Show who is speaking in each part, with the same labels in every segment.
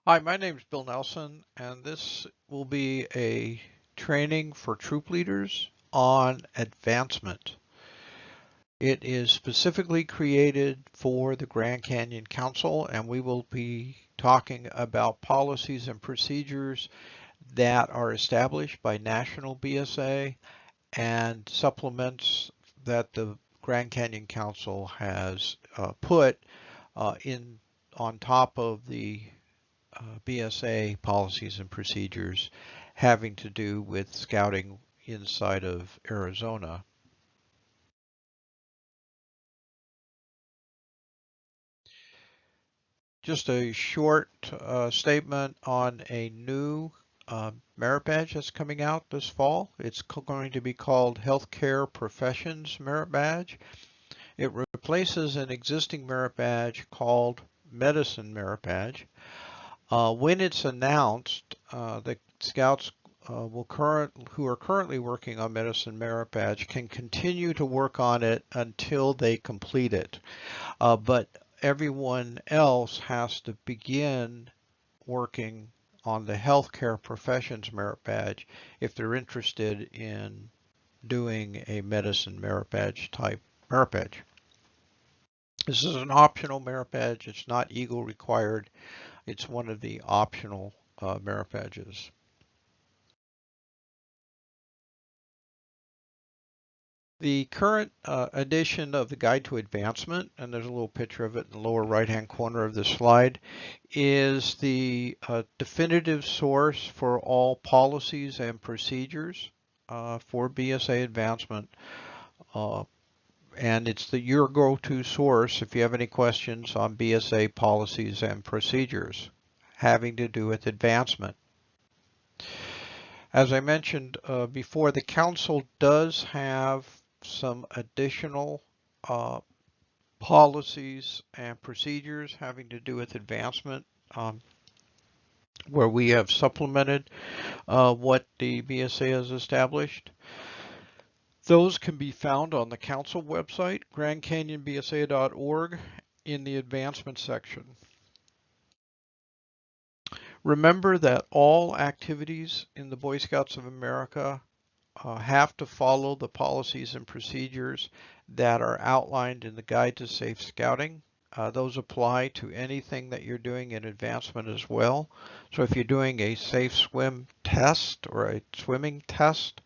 Speaker 1: Hi, my name is Bill Nelson, and this will be a training for troop leaders on advancement. It is specifically created for the Grand Canyon Council, and we will be talking about policies and procedures that are established by National BSA and supplements that the Grand Canyon Council has put in on top of the BSA policies and procedures having to do with scouting inside of Arizona. Just a short statement on a new merit badge that's coming out this fall. It's going to be called Healthcare Professions Merit Badge. It replaces an existing merit badge called Medicine Merit Badge. When it's announced, the Scouts who are currently working on Medicine Merit Badge can continue to work on it until they complete it. But everyone else has to begin working on the Healthcare Professions Merit Badge if they're interested in doing a Medicine Merit Badge type merit badge. This is an optional merit badge. It's not Eagle required. It's one of the optional merit badges. The current edition of the Guide to Advancement, and there's a little picture of it in the lower right-hand corner of the slide, is the definitive source for all policies and procedures for BSA advancement. And it's your go-to source if you have any questions on BSA policies and procedures having to do with advancement. As I mentioned before, the council does have some additional uh, policies and procedures having to do with advancement, where we have supplemented what the BSA has established. Those can be found on the council website, grandcanyonbsa.org, in the advancement section. Remember that all activities in the Boy Scouts of America have to follow the policies and procedures that are outlined in the Guide to Safe Scouting. Those apply to anything that you're doing in advancement as well. So if you're doing a safe swim test or a swimming test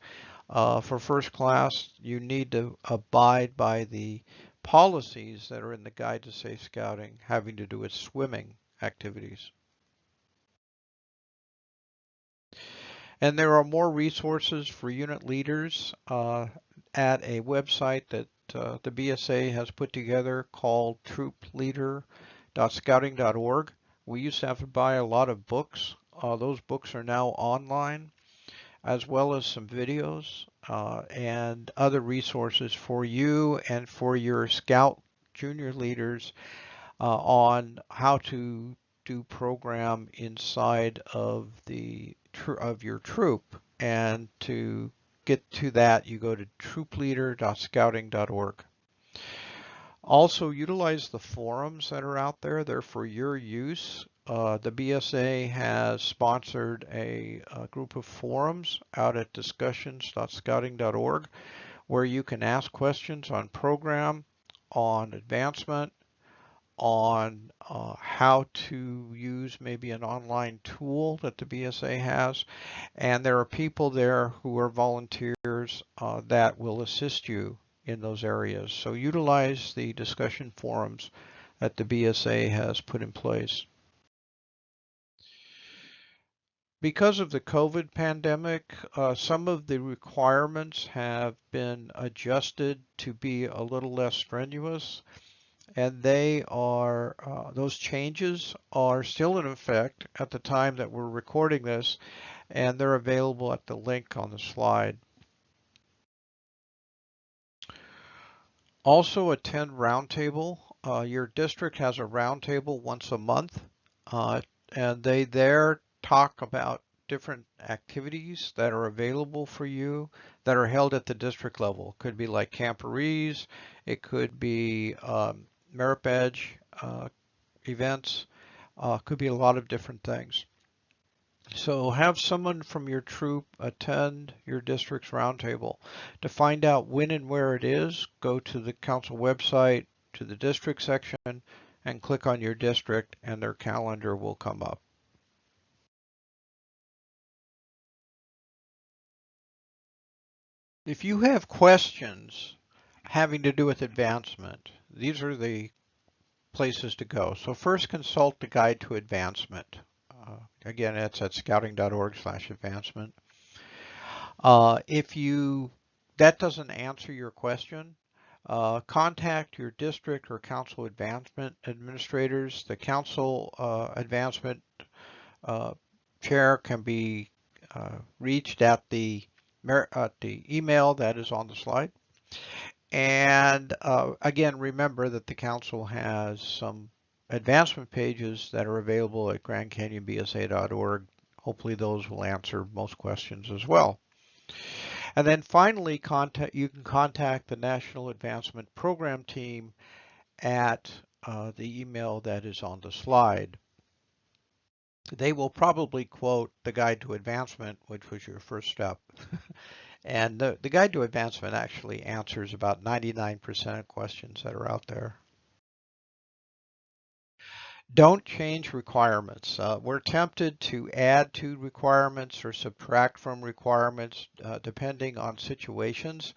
Speaker 1: for first class, you need to abide by the policies that are in the Guide to Safe Scouting having to do with swimming activities. And there are more resources for unit leaders at a website that the BSA has put together called troopleader.scouting.org. We used to have to buy a lot of books. Those books are now online, as well as some videos and other resources for you and for your Scout junior leaders on how to do program inside of your troop. And to get to that, you go to troopleader.scouting.org. Also, utilize the forums that are out there. They're for your use. The BSA has sponsored a group of forums out at discussions.scouting.org where you can ask questions on program, on advancement, on how to use maybe an online tool that the BSA has. And there are people there who are volunteers that will assist you in those areas. So utilize the discussion forums that the BSA has put in place. Because of the COVID pandemic, some of the requirements have been adjusted to be a little less strenuous. And those changes are still in effect at the time that we're recording this, and they're available at the link on the slide. Also attend roundtable. Your district has a roundtable once a month, and they there talk about different activities that are available for you that are held at the district level. It could be like camporees, it could be merit badge events, Could be a lot of different things. So have someone from your troop attend your district's roundtable. To find out when and where it is, go to the council website, to the district section, and click on your district, and their calendar will come up. If you have questions having to do with advancement, these are the places to go. So first, consult the Guide to Advancement. Again, it's at scouting.org/advancement. If that doesn't answer your question, contact your district or council advancement administrators. The council advancement uh, chair can be reached at the email that is on the slide. And again, remember that the council has some advancement pages that are available at grandcanyonbsa.org. Hopefully those will answer most questions as well. And then finally, you can contact the National Advancement Program team at the email that is on the slide. They will probably quote the Guide to Advancement, which was your first step. And the Guide to Advancement actually answers about 99% of questions that are out there. Don't change requirements. We're tempted to add to requirements or subtract from requirements depending on situations,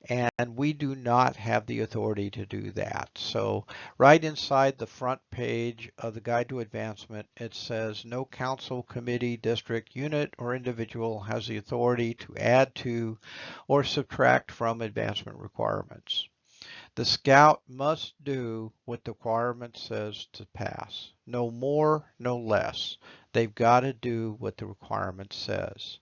Speaker 1: and we do not have the authority to do that. So right inside the front page of the Guide to Advancement, it says no council, committee, district, unit, or individual has the authority to add to or subtract from advancement requirements. The scout must do what the requirement says to pass. No more, no less. They've got to do what the requirement says.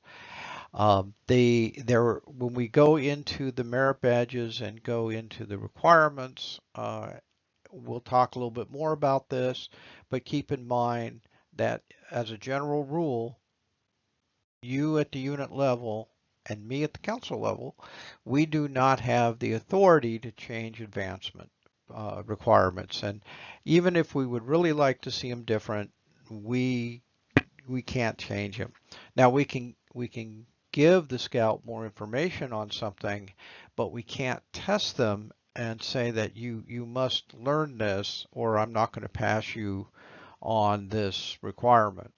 Speaker 1: When we go into the merit badges and go into the requirements, we'll talk a little bit more about this, but keep in mind that as a general rule, you at the unit level and me at the council level, we do not have the authority to change advancement requirements. And even if we would really like to see them different, we can't change them. Now we can give the scout more information on something, but we can't test them and say that you must learn this or I'm not going to pass you on this requirement.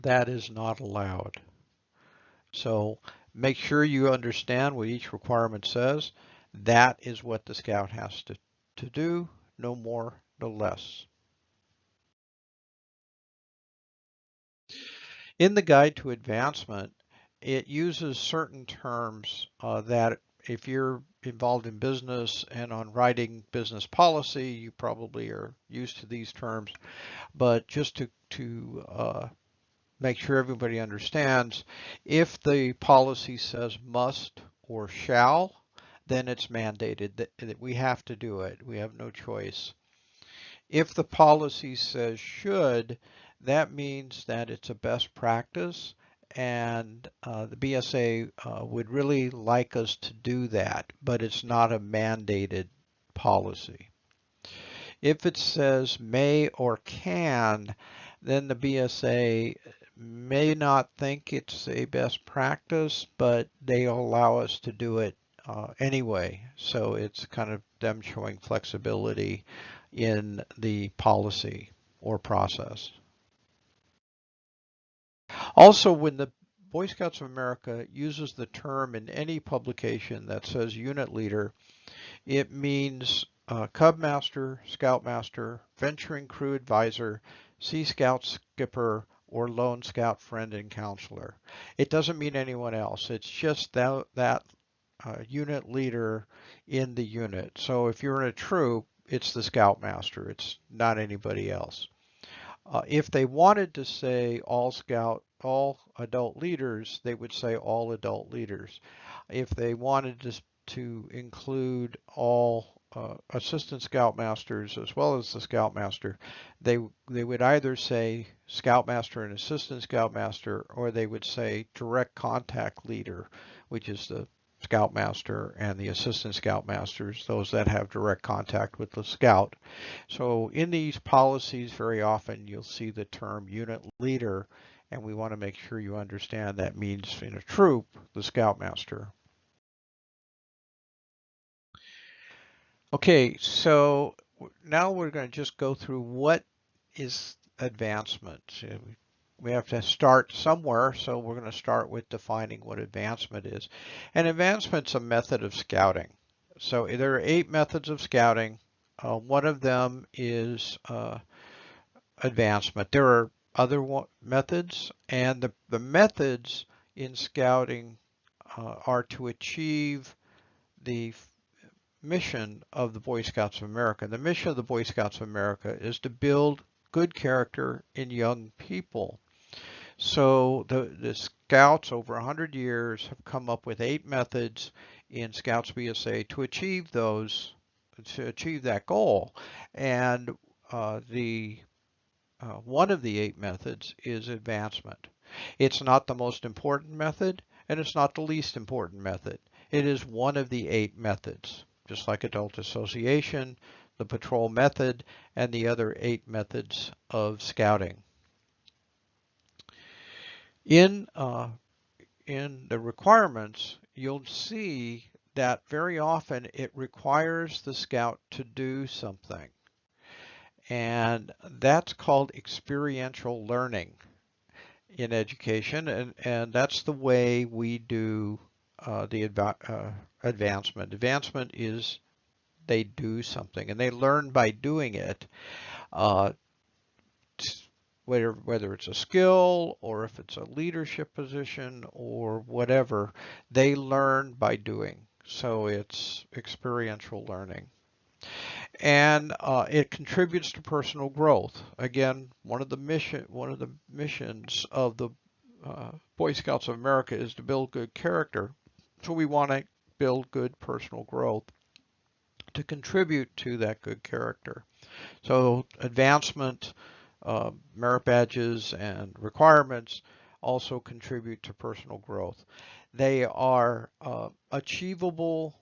Speaker 1: That is not allowed. So make sure you understand what each requirement says. That is what the scout has to do, no more, no less. In the Guide to Advancement, it uses certain terms that if you're involved in business and on writing business policy, you probably are used to these terms. But just to make sure everybody understands, if the policy says must or shall, then it's mandated that we have to do it. We have no choice. If the policy says should, that means that it's a best practice and the BSA would really like us to do that, but it's not a mandated policy. If it says may or can, then the BSA may not think it's a best practice, but they allow us to do it anyway. So it's kind of them showing flexibility in the policy or process. Also, when the Boy Scouts of America uses the term in any publication that says unit leader, it means Cub Master, Scout Master, Venturing Crew Advisor, Sea Scout Skipper, or Lone Scout Friend and Counselor. It doesn't mean anyone else. It's just that unit leader in the unit. So if you're in a troop, it's the Scout Master. It's not anybody else. If they wanted to say all adult leaders, they would say all adult leaders. If they wanted to include all assistant scoutmasters as well as the scoutmaster, they would either say scoutmaster and assistant scoutmaster, or they would say direct contact leader, which is the scoutmaster and the assistant scoutmasters, those that have direct contact with the scout. So in these policies, very often you'll see the term unit leader, and we want to make sure you understand that means in a troop, the scoutmaster. Okay, so now we're going to just go through what is advancement. We have to start somewhere, so we're going to start with defining what advancement is. And advancement's a method of scouting. So there are 8 methods of scouting. One of them is advancement. There are other methods, and the methods in scouting are to achieve the mission of the Boy Scouts of America. The mission of the Boy Scouts of America is to build good character in young people. So the Scouts over 100 years have come up with 8 methods in Scouts BSA to achieve that goal. And the one of the 8 methods is advancement. It's not the most important method, and it's not the least important method. It is one of the 8 methods, just like adult association, the patrol method, and the other 8 methods of scouting. In the requirements, you'll see that very often it requires the scout to do something. And that's called experiential learning in education, and that's the way we do the advancement. Advancement is they do something, and they learn by doing it. Uh, whether it's a skill or if it's a leadership position or whatever, they learn by doing. So it's experiential learning. And it contributes to personal growth. Again, one of the missions of the Boy Scouts of America is to build good character. So we want to build good personal growth to contribute to that good character. So advancement, merit badges, and requirements also contribute to personal growth. They are achievable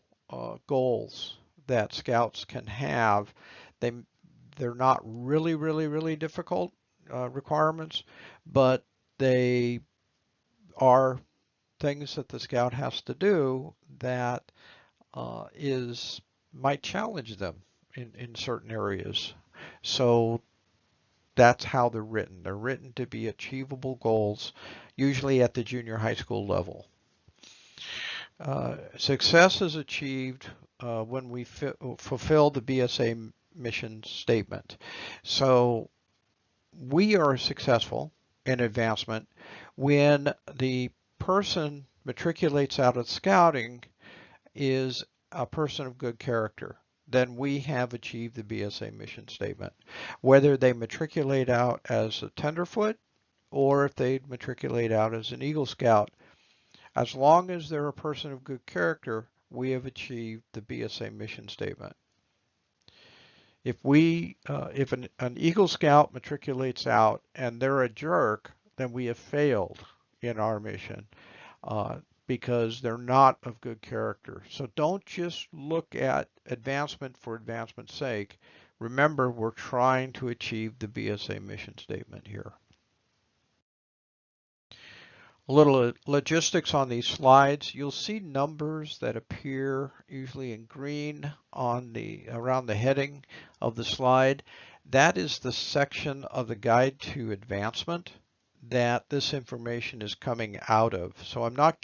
Speaker 1: goals that scouts can have. They're not really difficult requirements, but they are things that the scout has to do that might challenge them in certain areas. So that's how they're written. They're written to be achievable goals, usually at the junior high school level. Success is achieved when we fulfill the BSA mission statement. So we are successful in advancement when the person matriculates out of scouting is a person of good character. Then we have achieved the BSA mission statement. Whether they matriculate out as a tenderfoot or if they matriculate out as an Eagle Scout, as long as they're a person of good character, we have achieved the BSA mission statement. If an Eagle Scout matriculates out and they're a jerk, then we have failed in our mission because they're not of good character. So don't just look at advancement for advancement's sake. Remember, we're trying to achieve the BSA mission statement here. A little logistics on these slides. You'll see numbers that appear usually in green around the heading of the slide. That is the section of the guide to advancement that this information is coming out of. So I'm not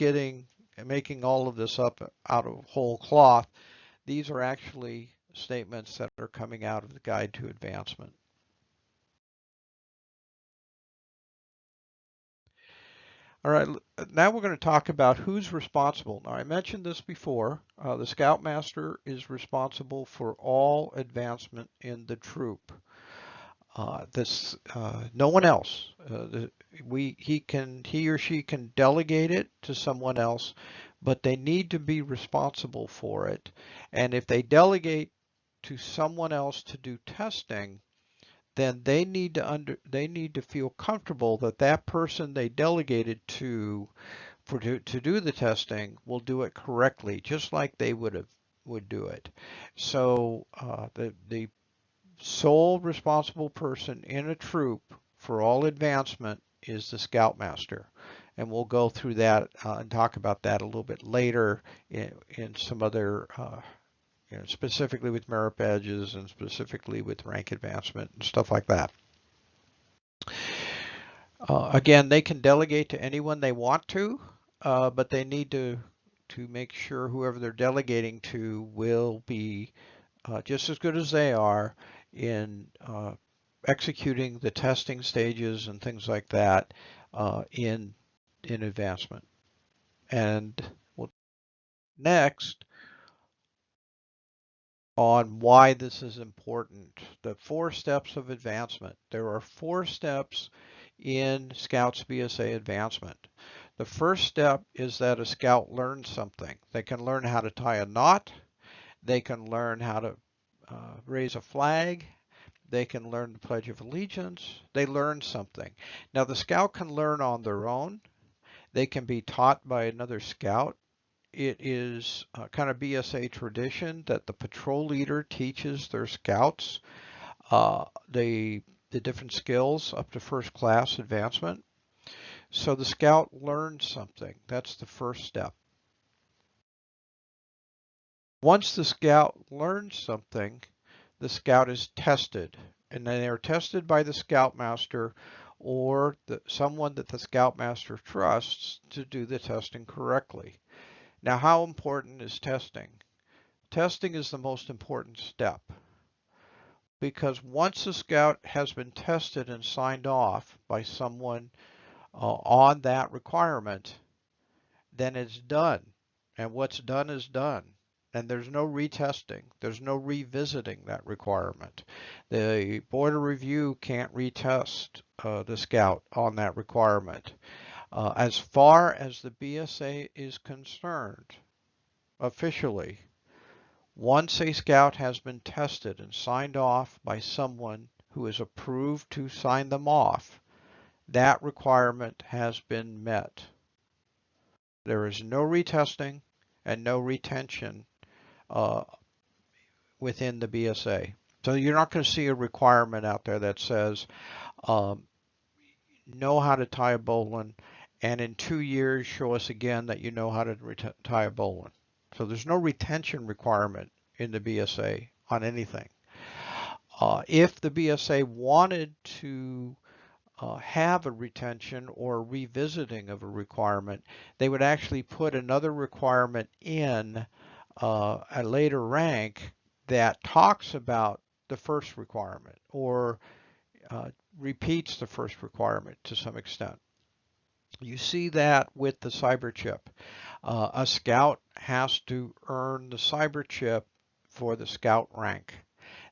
Speaker 1: making all of this up out of whole cloth. These are actually statements that are coming out of the guide to advancement. All right, now we're going to talk about who's responsible. Now, I mentioned this before. The Scoutmaster is responsible for all advancement in the troop. No one else. He or she can delegate it to someone else, but they need to be responsible for it. And if they delegate to someone else to do testing, then they need to feel comfortable that that person they delegated to to do the testing will do it correctly, just like they would do it. So the sole responsible person in a troop for all advancement is the scoutmaster. And we'll go through that and talk about that a little bit later in some other, specifically with merit badges and specifically with rank advancement and stuff like that. Again, they can delegate to anyone they want to, but they need to make sure whoever they're delegating to will be just as good as they are in executing the testing stages and things like that in advancement. And we'll next on why this is important. The 4 steps of advancement. There are 4 steps in Scouts BSA advancement. The first step is that a Scout learns something. They can learn how to tie a knot. They can learn how to raise a flag. They can learn the Pledge of Allegiance. They learn something. Now, the Scout can learn on their own. They can be taught by another Scout. It is kind of BSA tradition that the patrol leader teaches their Scouts the different skills up to first class advancement. So the Scout learns something. That's the first step. Once the Scout learns something, the Scout is tested, and then they're tested by the Scoutmaster or someone that the Scoutmaster trusts to do the testing correctly. Now, how important is testing? Testing is the most important step because once the Scout has been tested and signed off by someone on that requirement, then it's done. And what's done is done. And there's no retesting. There's no revisiting that requirement. The Board of Review can't retest the Scout on that requirement. As far as the BSA is concerned, officially, once a Scout has been tested and signed off by someone who is approved to sign them off, that requirement has been met. There is no retesting and no retention within the BSA. So you're not going to see a requirement out there that says, know how to tie a bowline, and in 2 years show us again that you know how to tie a bowline. So there's no retention requirement in the BSA on anything. If the BSA wanted to have a retention or revisiting of a requirement, they would actually put another requirement in a later rank that talks about the first requirement or repeats the first requirement to some extent. You see that with the cyber chip. A Scout has to earn the cyber chip for the Scout rank.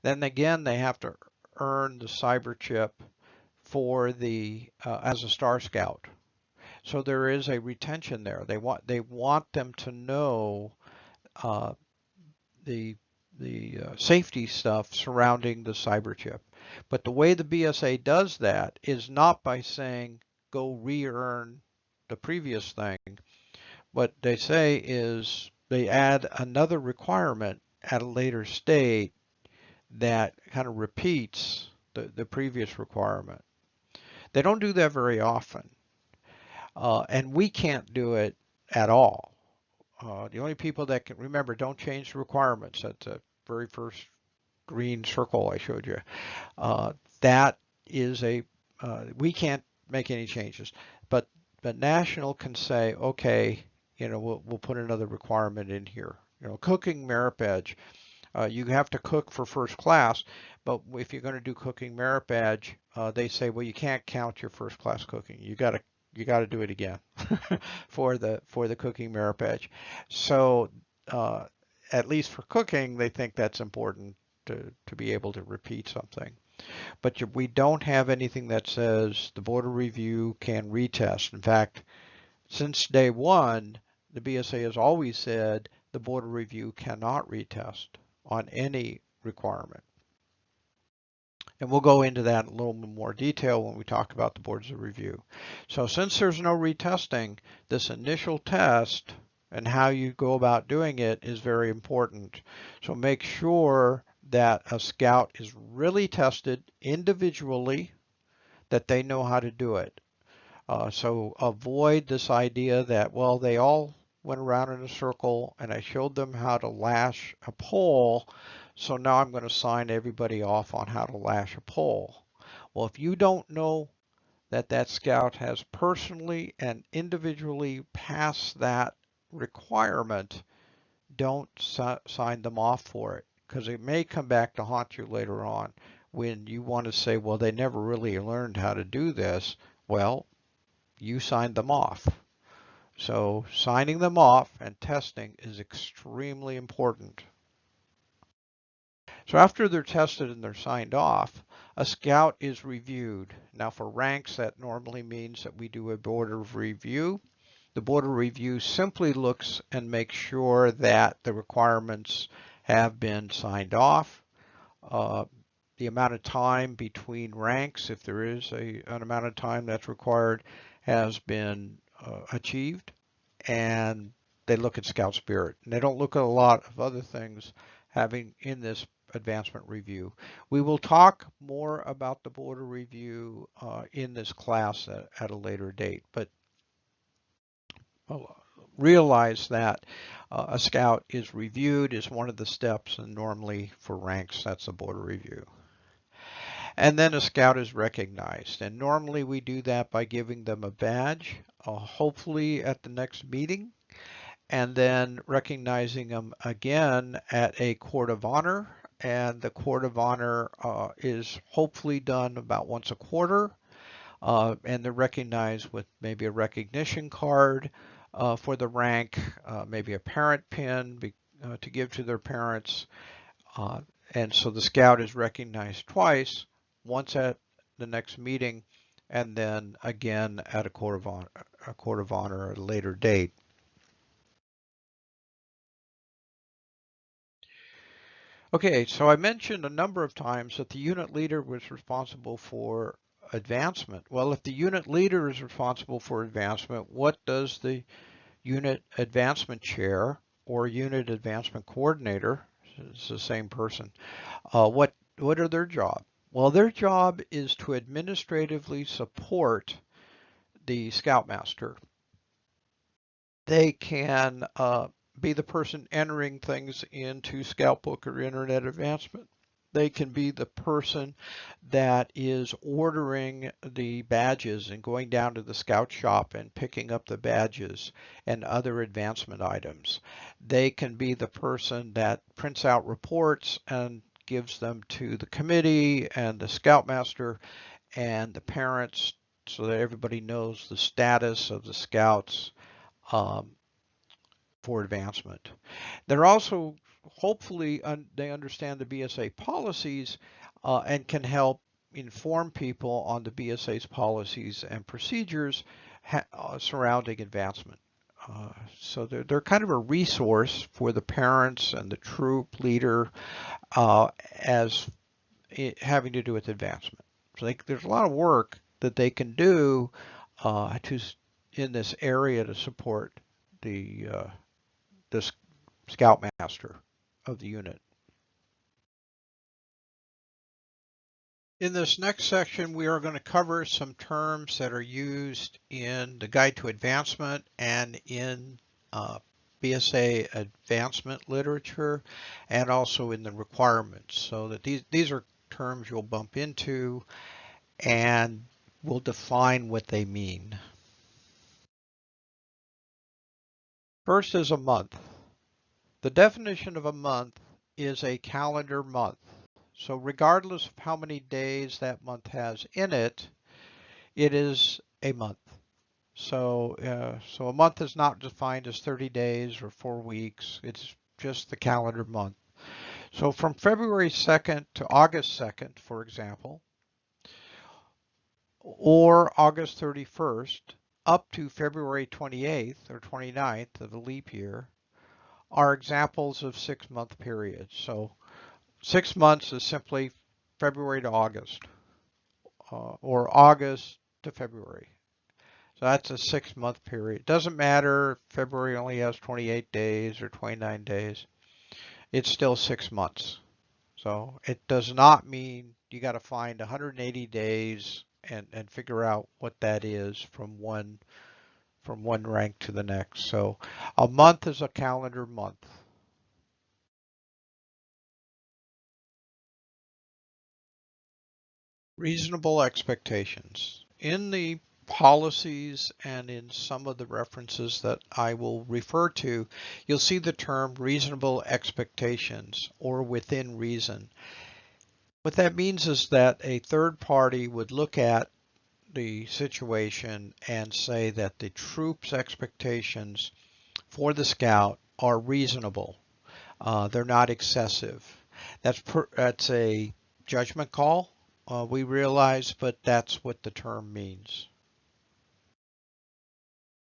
Speaker 1: Then again, they have to earn the cyber chip for the as a Star Scout. So there is a retention there. They want them to know the safety stuff surrounding the cyber chip. But the way the BSA does that is not by saying go re-earn the previous thing. What they say is they add another requirement at a later state that kind of repeats the previous requirement. They don't do that very often. And we can't do it at all. The only people that can, remember, don't change the requirements. That's the very first green circle I showed you. That is we can't make any changes. But National can say, okay, we'll put another requirement in here. Cooking merit badge. You have to cook for first class, but if you're going to do cooking merit badge, they say, well, you can't count your first class cooking. You got to do it again for the cooking merit badge. So at least for cooking, they think that's important to be able to repeat something. But we don't have anything that says the Board of Review can retest. In fact, since day one, the BSA has always said the Board of Review cannot retest on any requirement. And we'll go into that in a little bit more detail when we talk about the boards of review. So since there's no retesting, this initial test and how you go about doing it is very important. So make sure that a scout is really tested individually, that they know how to do it. So avoid this idea that, well, they all went around in a circle and I showed them how to lash a pole, so now I'm going to sign everybody off on how to lash a pole. Well, if you don't know that that scout has personally and individually passed that requirement, don't sign them off for it, because it may come back to haunt you later on when you want to say, well, they never really learned how to do this. Well, you signed them off. So signing them off and testing is extremely important. So after they're tested and they're signed off, a scout is reviewed. Now for ranks, that normally means that we do a board of review. The board of review simply looks and makes sure that the requirements have been signed off. The amount of time between ranks, if there is an amount of time that's required, has been achieved, and they look at Scout Spirit. And they don't look at a lot of other things having in this advancement review. We will talk more about the board of review in this class at a later date, but realize that a scout is reviewed is one of the steps, and normally for ranks, that's a board of review. And then a scout is recognized. And normally we do that by giving them a badge, hopefully at the next meeting, and then recognizing them again at a court of honor. And the court of honor is hopefully done about once a quarter. And they're recognized with maybe a recognition card for the rank, maybe a parent pin to give to their parents. And so the scout is recognized twice, once at the next meeting, and then again at a court of honor at a later date. Okay, so I mentioned a number of times that the unit leader was responsible for advancement. Well, if the unit leader is responsible for advancement, what does the unit advancement chair or unit advancement coordinator, it's the same person, what are their job? Well, their job is to administratively support the scoutmaster. They can be the person entering things into Scoutbook or Internet Advancement. They can be the person that is ordering the badges and going down to the scout shop and picking up the badges and other advancement items. They can be the person that prints out reports and gives them to the committee and the scoutmaster and the parents so that everybody knows the status of the scouts for advancement. They're also, hopefully, they understand the BSA policies and can help inform people on the BSA's policies and procedures surrounding advancement. So they're kind of a resource for the parents and the troop leader as having to do with advancement. So there's a lot of work that they can do in this area to support the scoutmaster of the unit. In this next section, we are going to cover some terms that are used in the Guide to Advancement and in BSA advancement literature, and also in the requirements, so that these are terms you'll bump into and we'll define what they mean. First is a month. The definition of a month is a calendar month. So regardless of how many days that month has in it, it is a month. So a month is not defined as 30 days or 4 weeks. It's just the calendar month. So from February 2nd to August 2nd, for example, or August 31st, up to February 28th or 29th of the leap year, are examples of 6-month periods. So 6 months is simply February to August, or August to February. So that's a 6-month period. Doesn't matter if February only has 28 days or 29 days. It's still 6 months. So it does not mean you got to find 180 days and figure out what that is from one rank to the next. So a month is a calendar month. Reasonable expectations. In the policies and in some of the references that I will refer to, you'll see the term reasonable expectations or within reason. What that means is that a third party would look at the situation and say that the troop's expectations for the scout are reasonable. They're not excessive. That's a judgment call, we realize, but that's what the term means.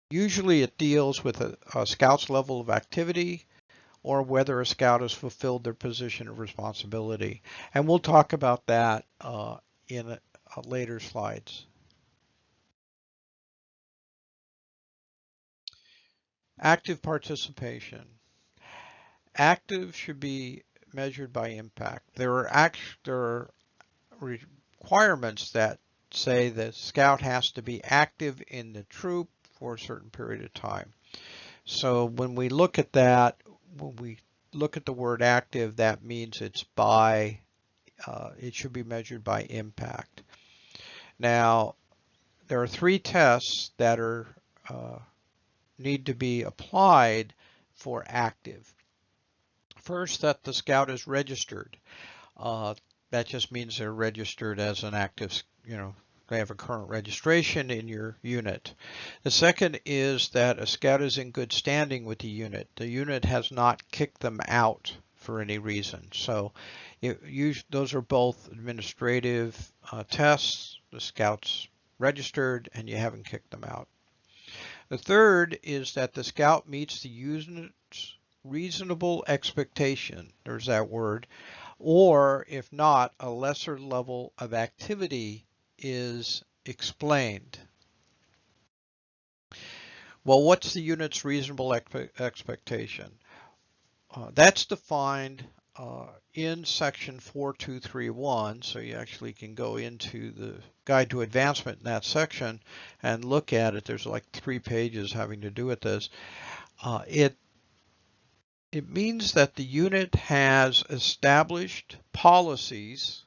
Speaker 1: Usually it deals with a scout's level of activity or whether a scout has fulfilled their position of responsibility. And we'll talk about that in later slides. Active participation. Active should be measured by impact. There are requirements that say the scout has to be active in the troop for a certain period of time. So when we look at that, when we look at the word active, that means it should be measured by impact. Now, there are 3 tests that need to be applied for active. First, that the scout is registered. That just means they're registered as an active, they have a current registration in your unit. The second is that a scout is in good standing with the unit. The unit has not kicked them out for any reason. So those are both administrative tests. The scout's registered and you haven't kicked them out. The third is that the scout meets the unit's reasonable expectation. There's that word. Or if not, a lesser level of activity is explained. Well, what's the unit's reasonable expectation? That's defined in section 4231, so you actually can go into the Guide to Advancement in that section and look at it. There's like 3 pages having to do with this. It means that the unit has established policies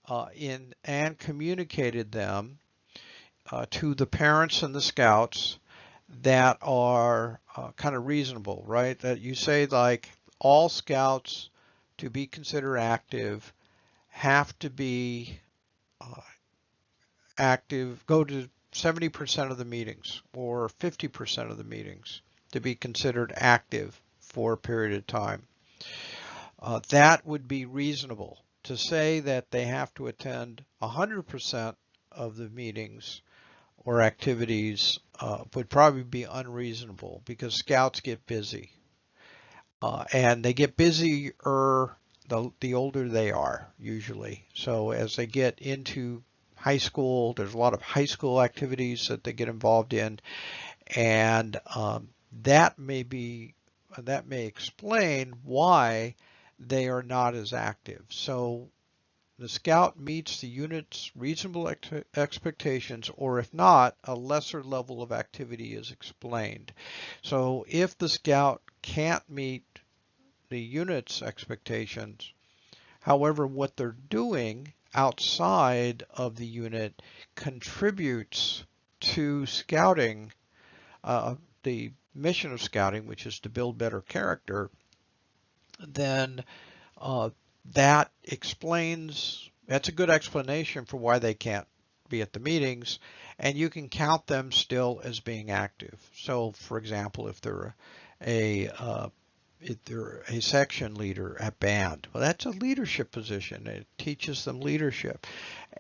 Speaker 1: and communicated them to the parents and the scouts that are kind of reasonable, right? That you say like all scouts to be considered active have to be active, go to 70% of the meetings or 50% of the meetings to be considered active for a period of time. That would be reasonable. To say that they have to attend 100% of the meetings or activities would probably be unreasonable because scouts get busy. And they get busier the older they are, usually. So as they get into high school, there's a lot of high school activities that they get involved in, and that may explain why they are not as active. So the scout meets the unit's reasonable expectations, or if not, a lesser level of activity is explained. So if the scout can't meet the unit's expectations, however, what they're doing outside of the unit contributes to scouting, the mission of scouting, which is to build better character, then that's a good explanation for why they can't be at the meetings, and you can count them still as being active. So for example, if they're a section leader at band, well, that's a leadership position. It teaches them leadership,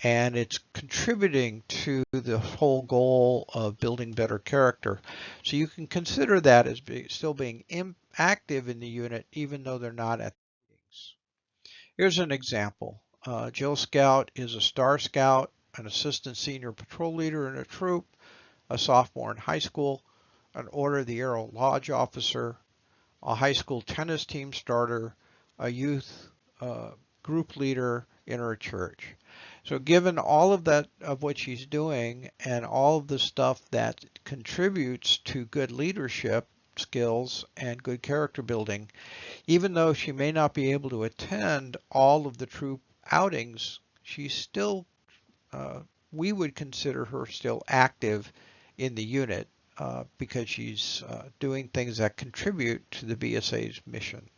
Speaker 1: and it's contributing to the whole goal of building better character. So you can consider that as still being active in the unit, even though they're not at the meetings. Here's an example. Jill Scout is a Star Scout, an assistant senior patrol leader in a troop, a sophomore in high school, an Order of the Arrow Lodge officer, a high school tennis team starter, a youth group leader in her church. So given all of that of what she's doing and all of the stuff that contributes to good leadership skills and good character building, even though she may not be able to attend all of the troop outings, she's still, we would consider her still active in the unit because she's doing things that contribute to the BSA's mission.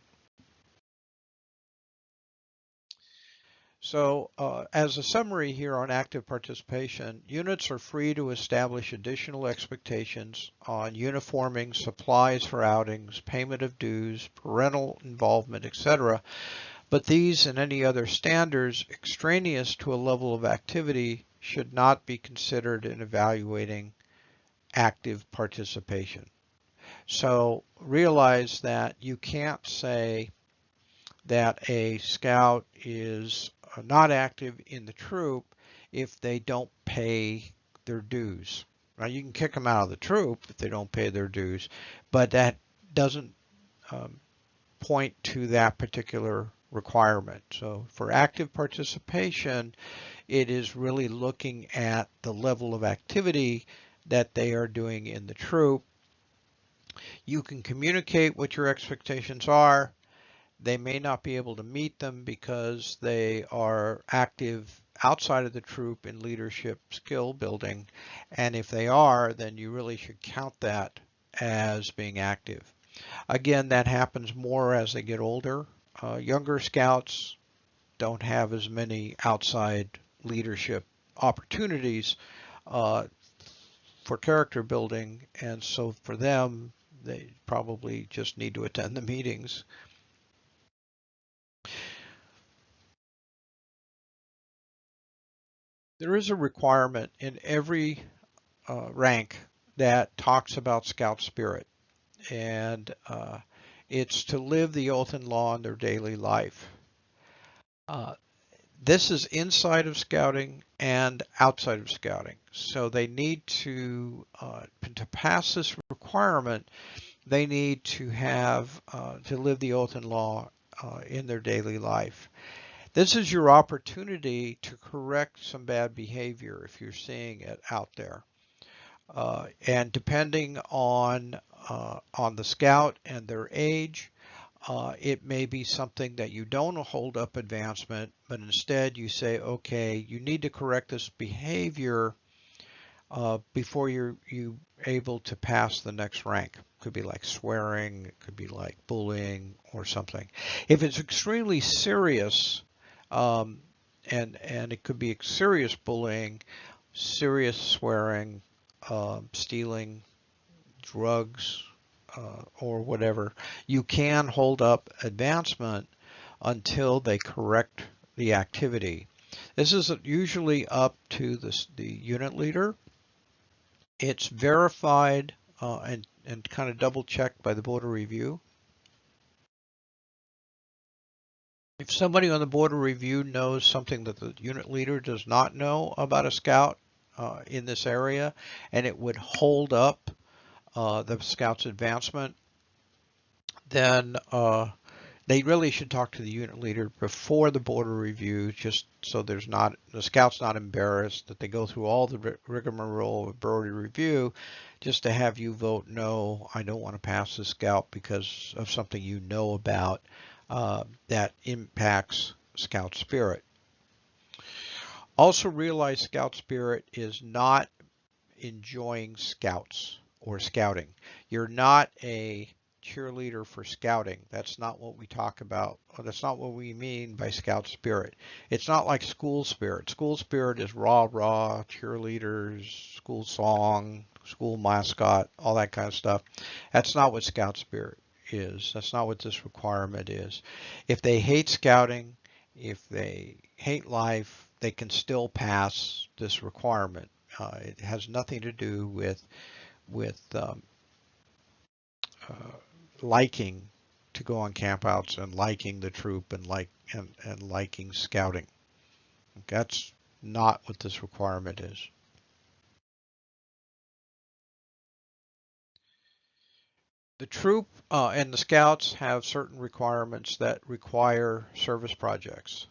Speaker 1: So as a summary here on active participation, units are free to establish additional expectations on uniforming, supplies for outings, payment of dues, parental involvement, etc. But these and any other standards extraneous to a level of activity should not be considered in evaluating active participation. So realize that you can't say that a scout is not active in the troop if they don't pay their dues. Now you can kick them out of the troop if they don't pay their dues, but that doesn't point to that particular requirement. So for active participation, it is really looking at the level of activity that they are doing in the troop. You can communicate what your expectations are. They may not be able to meet them because they are active outside of the troop in leadership skill building. And if they are, then you really should count that as being active. Again, that happens more as they get older. Younger scouts don't have as many outside leadership opportunities for character building, and so for them, they probably just need to attend the meetings. There is a requirement in every rank that talks about scout spirit, and it's to live the oath and law in their daily life. Uh, this is inside of scouting and outside of scouting. So they need to pass this requirement, they need to have, to live the oath and law in their daily life. This is your opportunity to correct some bad behavior if you're seeing it out there. And depending on the scout and their age, it may be something that you don't hold up advancement, but instead you say, okay, you need to correct this behavior before you're able to pass the next rank. It could be like swearing, it could be like bullying or something. If it's extremely serious, um, and it could be serious bullying, serious swearing, stealing, drugs, or whatever, you can hold up advancement until they correct the activity. This is usually up to the unit leader. It's verified and kind of double checked by the board of review. If somebody on the board of review knows something that the unit leader does not know about a scout in this area, and it would hold up the scout's advancement, then they really should talk to the unit leader before the board of review, just so there's not, the scout's not embarrassed that they go through all the rigmarole of board review just to have you vote no, I don't want to pass the scout because of something you know about that impacts scout spirit. Also realize scout spirit is not enjoying scouts or scouting. You're not a cheerleader for scouting. That's not what we talk about. That's not what we mean by scout spirit. It's not like school spirit. School spirit is rah rah, cheerleaders, school song, school mascot, all that kind of stuff. That's not what scout spirit is. That's not what this requirement is. If they hate scouting, if they hate life, they can still pass this requirement. It has nothing to do with liking to go on campouts and liking the troop and liking scouting. That's not what this requirement is. The troop and the scouts have certain requirements that require service projects.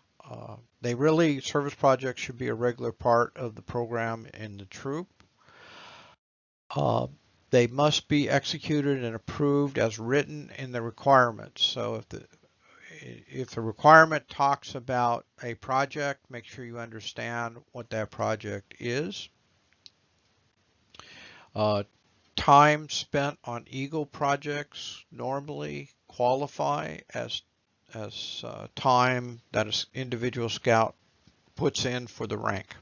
Speaker 1: Service projects should be a regular part of the program in the troop. Uh, they must be executed and approved as written in the requirements. So if the requirement talks about a project, make sure you understand what that project is. Uh, Time spent on Eagle projects normally qualify as time that an individual scout puts in for the rank.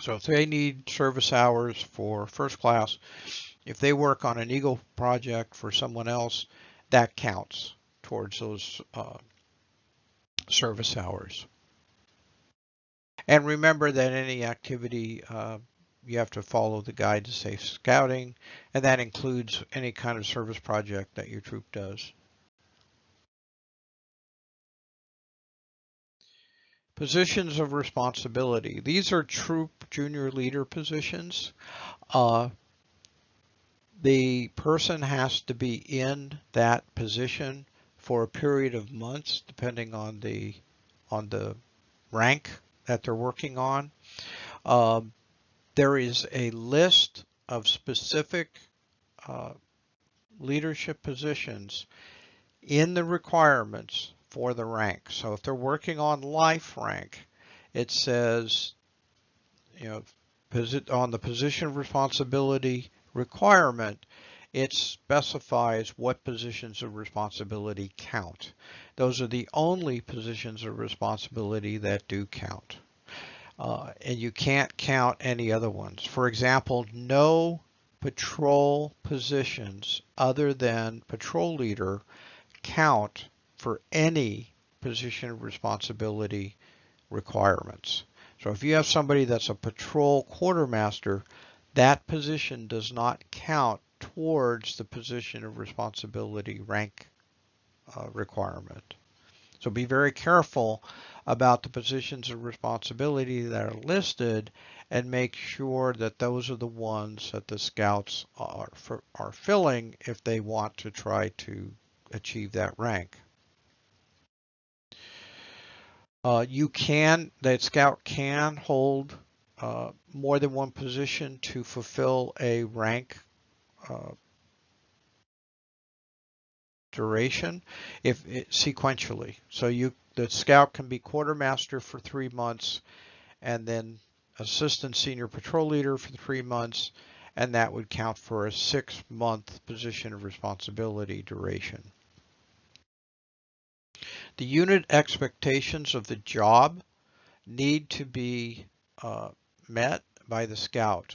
Speaker 1: So if they need service hours for first class, if they work on an Eagle project for someone else, that counts towards those service hours. And remember that any activity, you have to follow the guide to safe scouting, and that includes any kind of service project that your troop does. Positions of responsibility. These are troop junior leader positions. Uh, the person has to be in that position for a period of months, depending on the rank that they're working on. Um, there is a list of specific uh, leadership positions in the requirements for the rank. So if they're working on life rank, it says, you know, on the position of responsibility requirement, it specifies what positions of responsibility count. Those are the only positions of responsibility that do count. And you can't count any other ones. For example, no patrol positions other than patrol leader count for any position of responsibility requirements. So if you have somebody that's a patrol quartermaster, that position does not count towards the position of responsibility rank requirement. So be very careful about the positions of responsibility that are listed and make sure that those are the ones that the scouts are filling if they want to try to achieve that rank. The scout can hold more than one position to fulfill a rank uh, duration if sequentially. So the scout can be quartermaster for 3 months and then assistant senior patrol leader for 3 months, and that would count for a 6-month position of responsibility duration. The unit expectations of the job need to be met by the scout.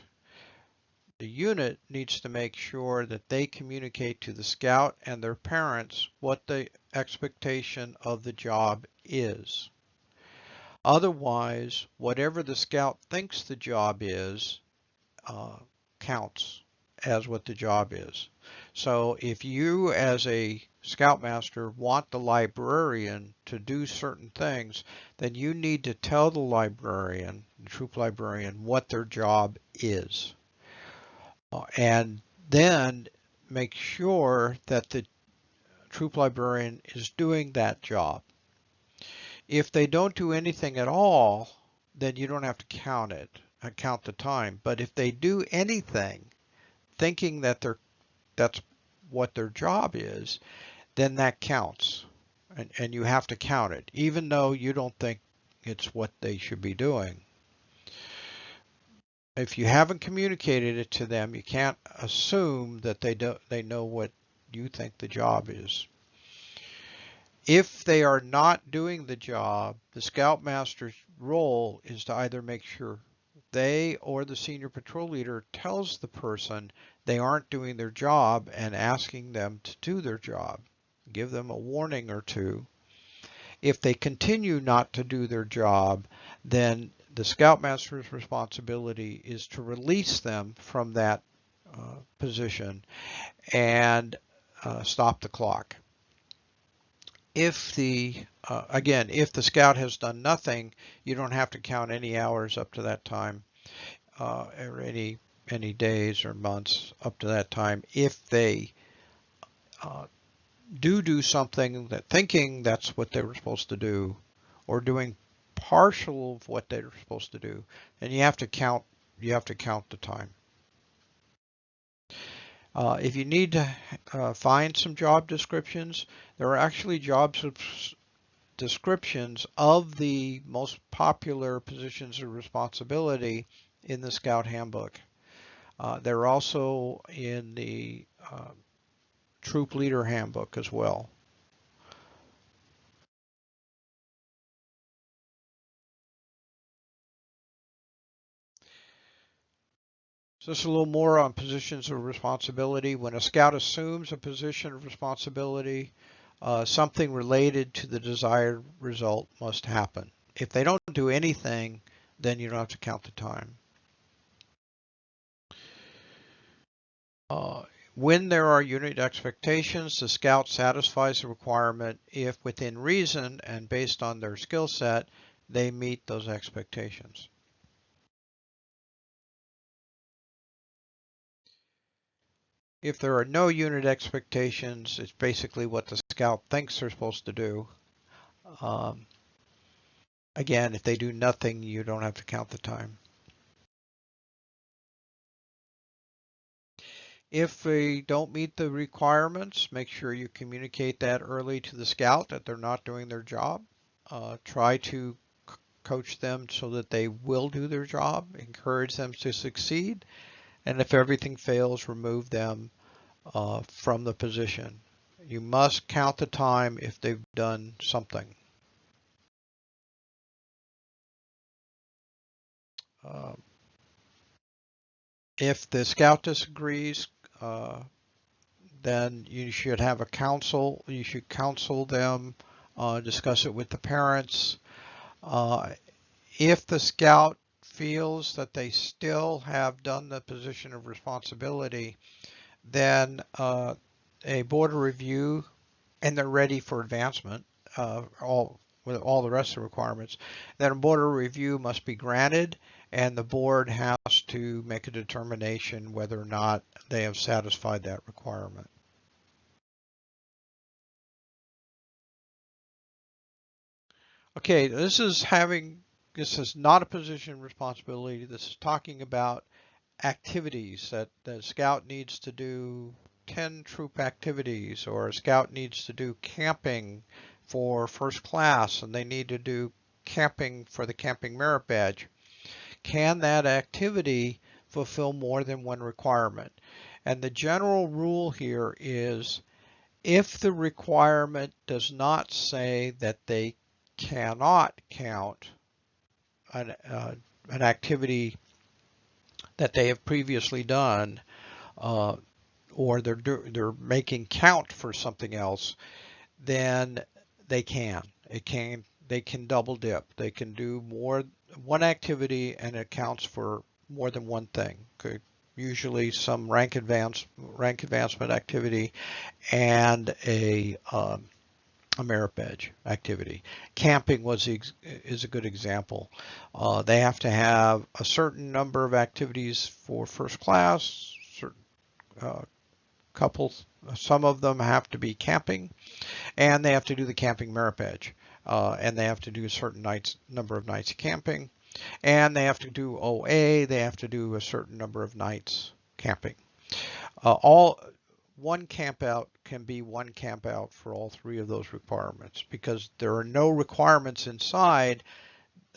Speaker 1: The unit needs to make sure that they communicate to the scout and their parents what the expectation of the job is. Otherwise, whatever the scout thinks the job is counts as what the job is. So if you as a scoutmaster want the librarian to do certain things, then you need to tell the librarian, the troop librarian, what their job is. And then make sure that the troop librarian is doing that job. If they don't do anything at all, then you don't have to count the time. But if they do anything thinking that that's what their job is, then that counts. And you have to count it, even though you don't think it's what they should be doing. If you haven't communicated it to them, you can't assume that they know what you think the job is. If they are not doing the job, the scoutmaster's role is to either make sure they or the senior patrol leader tells the person they aren't doing their job and asking them to do their job. Give them a warning or two. If they continue not to do their job, then the scoutmaster's responsibility is to release them from that position and stop the clock. If again, if the scout has done nothing, you don't have to count any hours up to that time, or any days or months up to that time. If they uh, do something that thinking that's what they were supposed to do, or doing partial of what they were supposed to do, then you have to count. You have to count the time. If you need to find some job descriptions, there are actually descriptions of the most popular positions of responsibility in the Scout Handbook. They're also in the Troop Leader Handbook as well. So just a little more on positions of responsibility. When a scout assumes a position of responsibility, something related to the desired result must happen. If they don't do anything, then you don't have to count the time. Uh, when there are unit expectations, the scout satisfies the requirement if within reason and based on their skill set, they meet those expectations. If there are no unit expectations, it's basically what the scout thinks they're supposed to do. Um, Again, if they do nothing, you don't have to count the time. If they don't meet the requirements, make sure you communicate that early to the scout that they're not doing their job. Try to coach them so that they will do their job, encourage them to succeed, and if everything fails, remove them from the position. You must count the time if they've done something. Uh, if the scout disagrees, uh, then you should have a council. You should counsel them, discuss it with the parents. Uh, if the scout feels that they still have done the position of responsibility, then a board of review, and they're ready for advancement, all with all the rest of the requirements, then a board of review must be granted, and the board has to make a determination whether or not they have satisfied that requirement. Okay, this is not a position responsibility. This is talking about activities that the scout needs to do 10 troop activities, or a scout needs to do camping for first class and they need to do camping for the camping merit badge. Can that activity fulfill more than one requirement? And the general rule here is if the requirement does not say that they cannot count an activity that they have previously done, uh, or they're making count for something else, then they can. They can double dip. They can do more one activity and it counts for more than one thing. Usually some rank advancement activity and a merit badge activity. Camping is a good example. They have to have a certain number of activities for first class, certain uh, couples, some of them have to be camping, and they have to do the camping merit badge. And they have to do a certain number of nights camping, and they have to do OA, they have to do a certain number of nights camping. All one camp out can be one camp out for all three of those requirements because there are no requirements inside.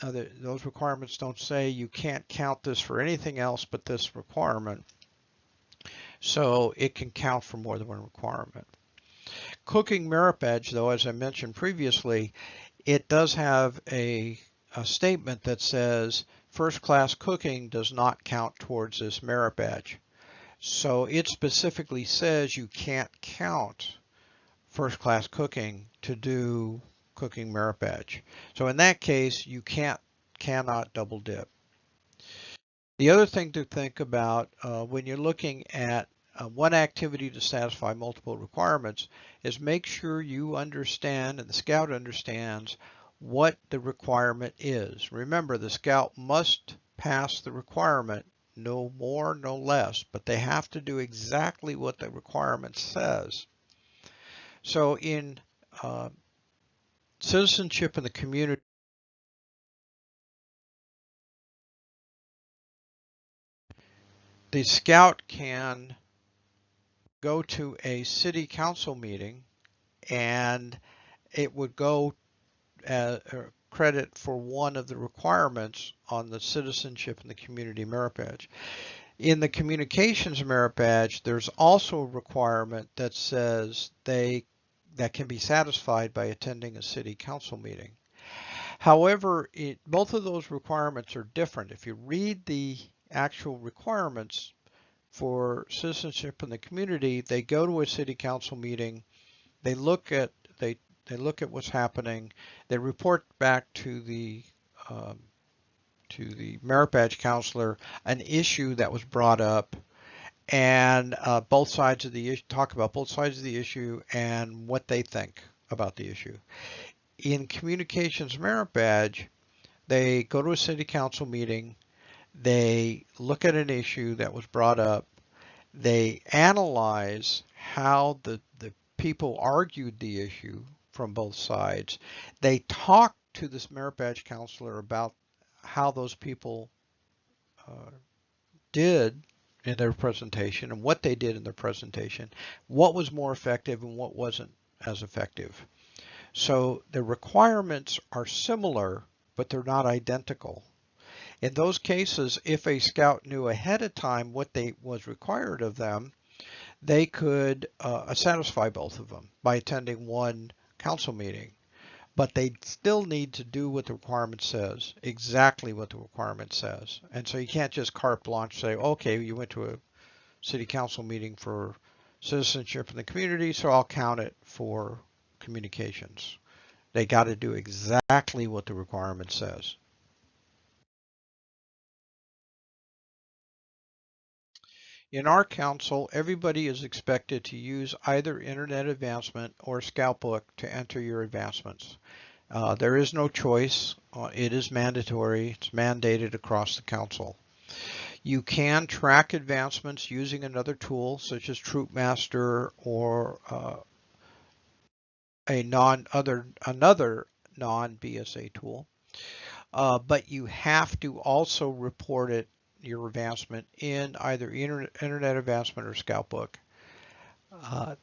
Speaker 1: Those requirements don't say you can't count this for anything else but this requirement. So it can count for more than one requirement. Cooking merit badge, though, as I mentioned previously, it does have a statement that says first class cooking does not count towards this merit badge. So it specifically says you can't count first class cooking to do cooking merit badge. So in that case, you cannot double dip. The other thing to think about when you're looking at one activity to satisfy multiple requirements is make sure you understand and the scout understands what the requirement is. Remember, the scout must pass the requirement, no more, no less, but they have to do exactly what the requirement says. So in uh, citizenship in the community, the scout can go to a city council meeting and it would go credit for one of the requirements on the citizenship and the community merit badge. In the communications merit badge, there's also a requirement that says that can be satisfied by attending a city council meeting. However, both of those requirements are different. If you read the actual requirements for citizenship in the community, they go to a city council meeting, they look at they they look at what's happening, they report back um, to the merit badge counselor an issue that was brought up, and both sides of the issue talk about both sides of the issue and what they think about the issue. In communications merit badge, they go to a city council meeting, they look at an issue that was brought up, they analyze how the people argued the issue from both sides. They talk to this merit badge counselor about how those people uh, did in their presentation and what they did in their presentation, what was more effective and what wasn't as effective. So the requirements are similar, but they're not identical. In those cases, if a scout knew ahead of time what they was required of them, they could satisfy both of them by attending one council meeting. But they still need to do what the requirement says, exactly what the requirement says. And so you can't just carte blanche say, okay, you went to a city council meeting for citizenship in the community, so I'll count it for communications. They got to do exactly what the requirement says. In our council, everybody is expected to use either Internet Advancement or Scoutbook to enter your advancements. There is no choice. It is mandatory. It's mandated across the council. You can track advancements using another tool such as Troopmaster or another non-BSA tool, but you have to also report your advancement in either Internet Advancement or Scoutbook.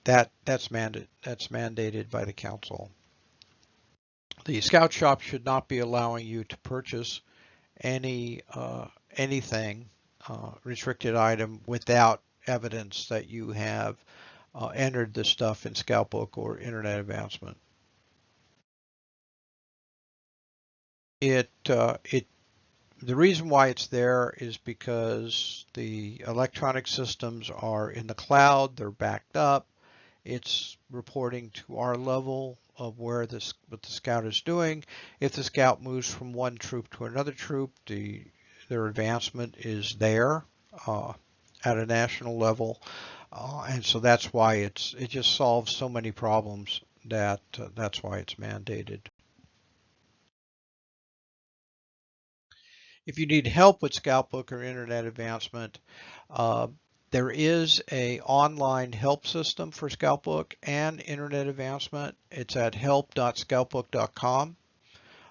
Speaker 1: That's mandated by the council. The Scout Shop should not be allowing you to purchase anything restricted item without evidence that you have entered this stuff in Scoutbook or Internet Advancement. It The reason why it's there is because the electronic systems are in the cloud, they're backed up. It's reporting to our level of what the scout is doing. If the scout moves from one troop to another troop, their advancement is there uh, at a national level, and so that's why it just solves so many problems that's why it's mandated. If you need help with Scoutbook or Internet Advancement, uh, there is a online help system for Scoutbook and Internet Advancement. It's at help.scoutbook.com.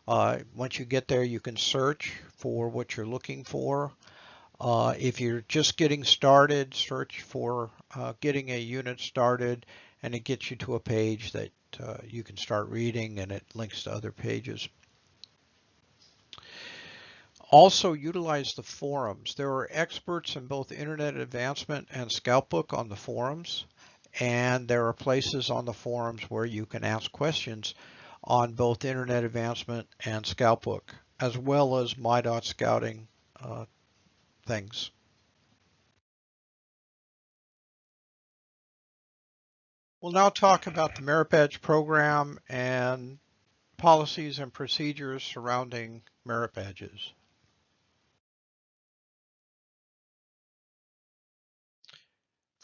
Speaker 1: Once you get there, you can search for what you're looking for. If you're just getting started, search for getting a unit started, and it gets you to a page that you can start reading, and it links to other pages. Also utilize the forums. There are experts in both Internet Advancement and Scoutbook on the forums, and there are places on the forums where you can ask questions on both Internet Advancement and Scoutbook, as well as my.scouting things. We'll now talk about the Merit Badge program and policies and procedures surrounding merit badges.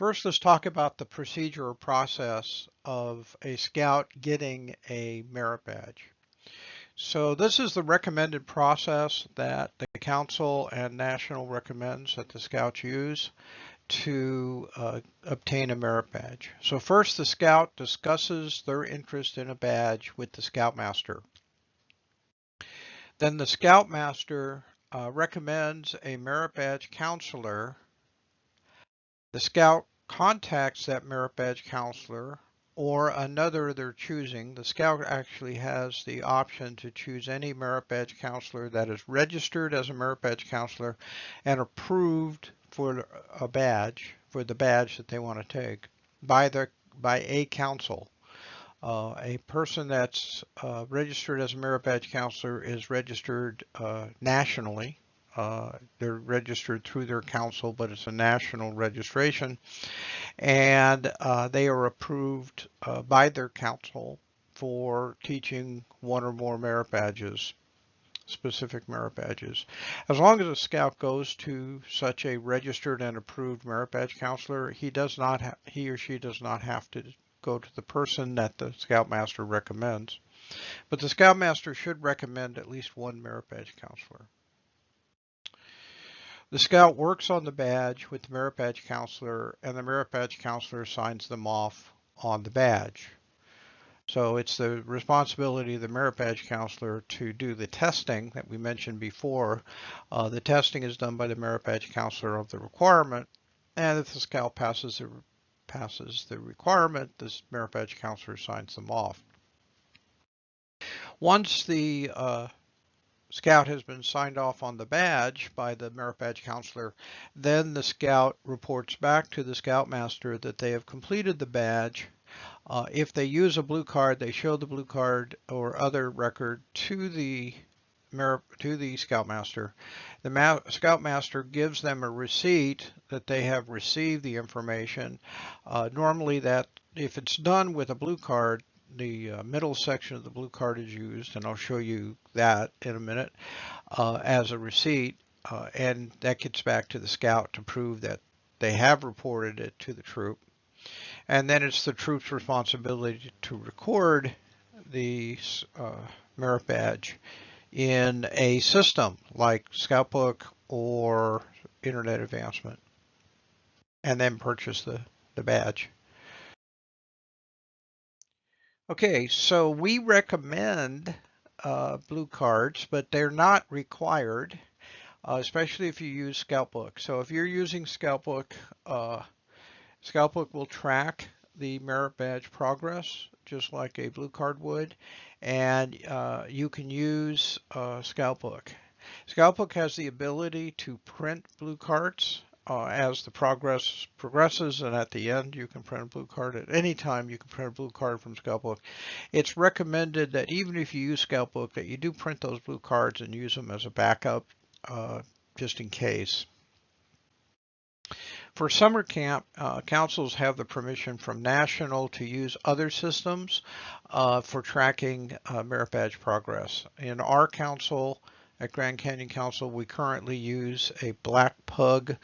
Speaker 1: First, let's talk about the procedure or process of a scout getting a merit badge. So this is the recommended process that the council and national recommends that the scouts use to obtain a merit badge. So first, the scout discusses their interest in a badge with the scoutmaster. Then the scoutmaster recommends a merit badge counselor. The scout contacts that merit badge counselor or another they're choosing. The scout actually has the option to choose any merit badge counselor that is registered as a merit badge counselor and approved for a badge, for the badge that they want to take by a council. A person that's registered as a merit badge counselor is registered nationally. They're registered through their council, but it's a national registration, and they are approved by their council for teaching one or more merit badges, specific merit badges. As long as a scout goes to such a registered and approved merit badge counselor, he or she does not have to go to the person that the scoutmaster recommends. But the scoutmaster should recommend at least one merit badge counselor. The scout works on the badge with the merit badge counselor, and the merit badge counselor signs them off on the badge. So it's the responsibility of the merit badge counselor to do the testing that we mentioned before. The testing is done by the merit badge counselor of the requirement, and if the scout passes the requirement, this merit badge counselor signs them off. Once the scout has been signed off on the badge by the merit badge counselor, then the scout reports back to the scoutmaster that they have completed the badge. If they use a blue card, they show the blue card or other record to the scoutmaster. The scoutmaster gives them a receipt that they have received the information. Normally, that if it's done with a blue card, the middle section of the blue card is used, and I'll show you that in a minute, as a receipt, and that gets back to the scout to prove that they have reported it to the troop. And then it's the troop's responsibility to record the merit badge in a system like Scoutbook or Internet Advancement, and then purchase the badge. Okay, so we recommend blue cards, but they're not required, especially if you use Scoutbook. So if you're using Scoutbook, Scoutbook will track the merit badge progress just like a blue card would, and you can use Scoutbook. Scoutbook has the ability to print blue cards as the progress progresses, and at the end you can print a blue card. At any time you can print a blue card from Scoutbook. It's recommended that even if you use Scoutbook, that you do print those blue cards and use them as a backup just in case. For summer camp, councils have the permission from national to use other systems for tracking merit badge progress. In our council, at Grand Canyon Council, we currently use a Black Pug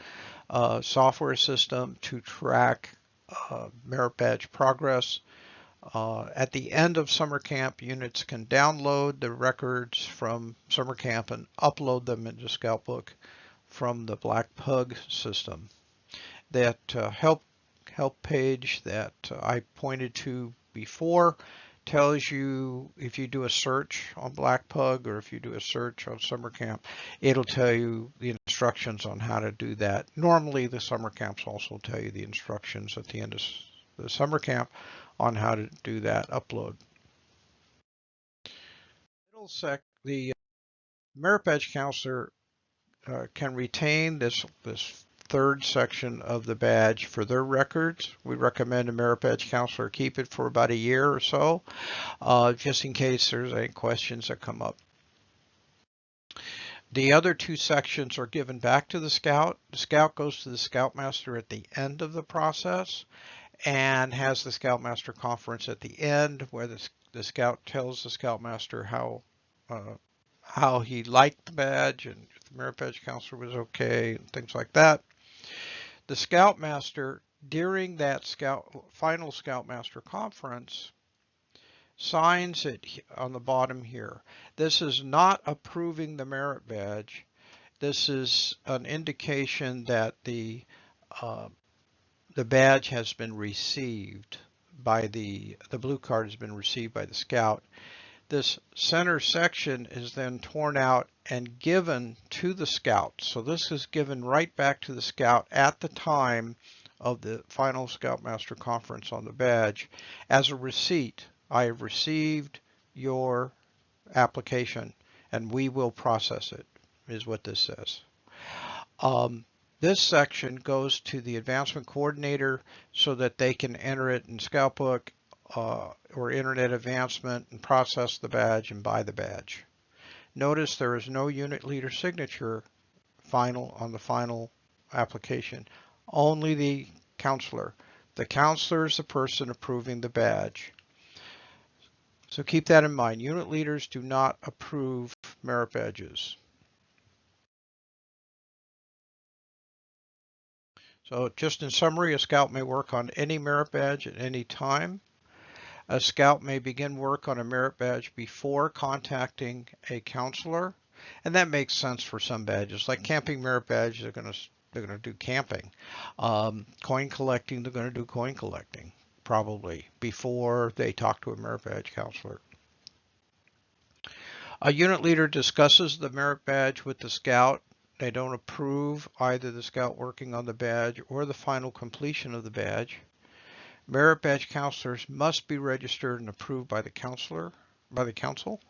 Speaker 1: software system to track merit badge progress. At the end of summer camp, units can download the records from summer camp and upload them into Scoutbook from the Black Pug system. That help page that I pointed to before tells you, if you do a search on Black Pug or if you do a search on summer camp, it'll tell you the instructions on how to do that. Normally the summer camps also tell you the instructions at the end of the summer camp on how to do that upload. The merit badge counselor can retain this third section of the badge for their records. We recommend a merit badge counselor keep it for about a year or so, just in case there's any questions that come up. The other two sections are given back to the scout. The scout goes to the scoutmaster at the end of the process and has the scoutmaster conference at the end where the scout tells the scoutmaster how he liked the badge and if the merit badge counselor was okay and things like that. The scoutmaster during that final Scoutmaster Conference signs it on the bottom here. This is not approving the merit badge. This is an indication that the badge has been received by the blue card has been received by the scout. This center section is then torn out and given to the scout. So this is given right back to the scout at the time of the final Scoutmaster Conference on the badge as a receipt. I have received your application and we will process it, is what this says. This section goes to the advancement coordinator so that they can enter it in Scoutbook or Internet Advancement and process the badge and buy the badge. Notice there is no unit leader signature on the final application, only the counselor. The counselor is the person approving the badge. So keep that in mind. Unit leaders do not approve merit badges. So just in summary, a scout may work on any merit badge at any time. A scout may begin work on a merit badge before contacting a counselor, and that makes sense for some badges. Like camping merit badge, they're going to do camping. Coin collecting, they're going to do coin collecting probably before they talk to a merit badge counselor. A unit leader discusses the merit badge with the scout. They don't approve either the scout working on the badge or the final completion of the badge. Merit badge counselors must be registered and approved by the council.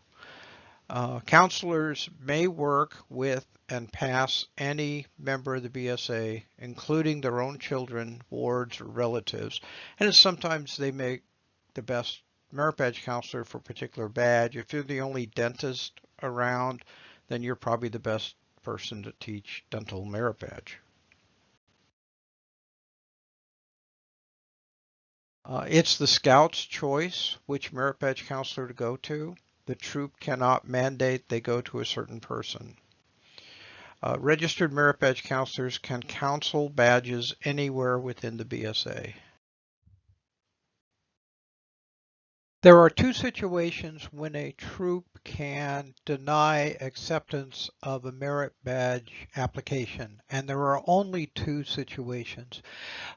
Speaker 1: Counselors may work with and pass any member of the BSA, including their own children, wards, or relatives. And sometimes they make the best merit badge counselor for a particular badge. If you're the only dentist around, then you're probably the best person to teach dental merit badge. It's the scout's choice which merit badge counselor to go to. The troop cannot mandate they go to a certain person. Registered merit badge counselors can counsel badges anywhere within the BSA. There are two situations when a troop can deny acceptance of a merit badge application, and there are only two situations.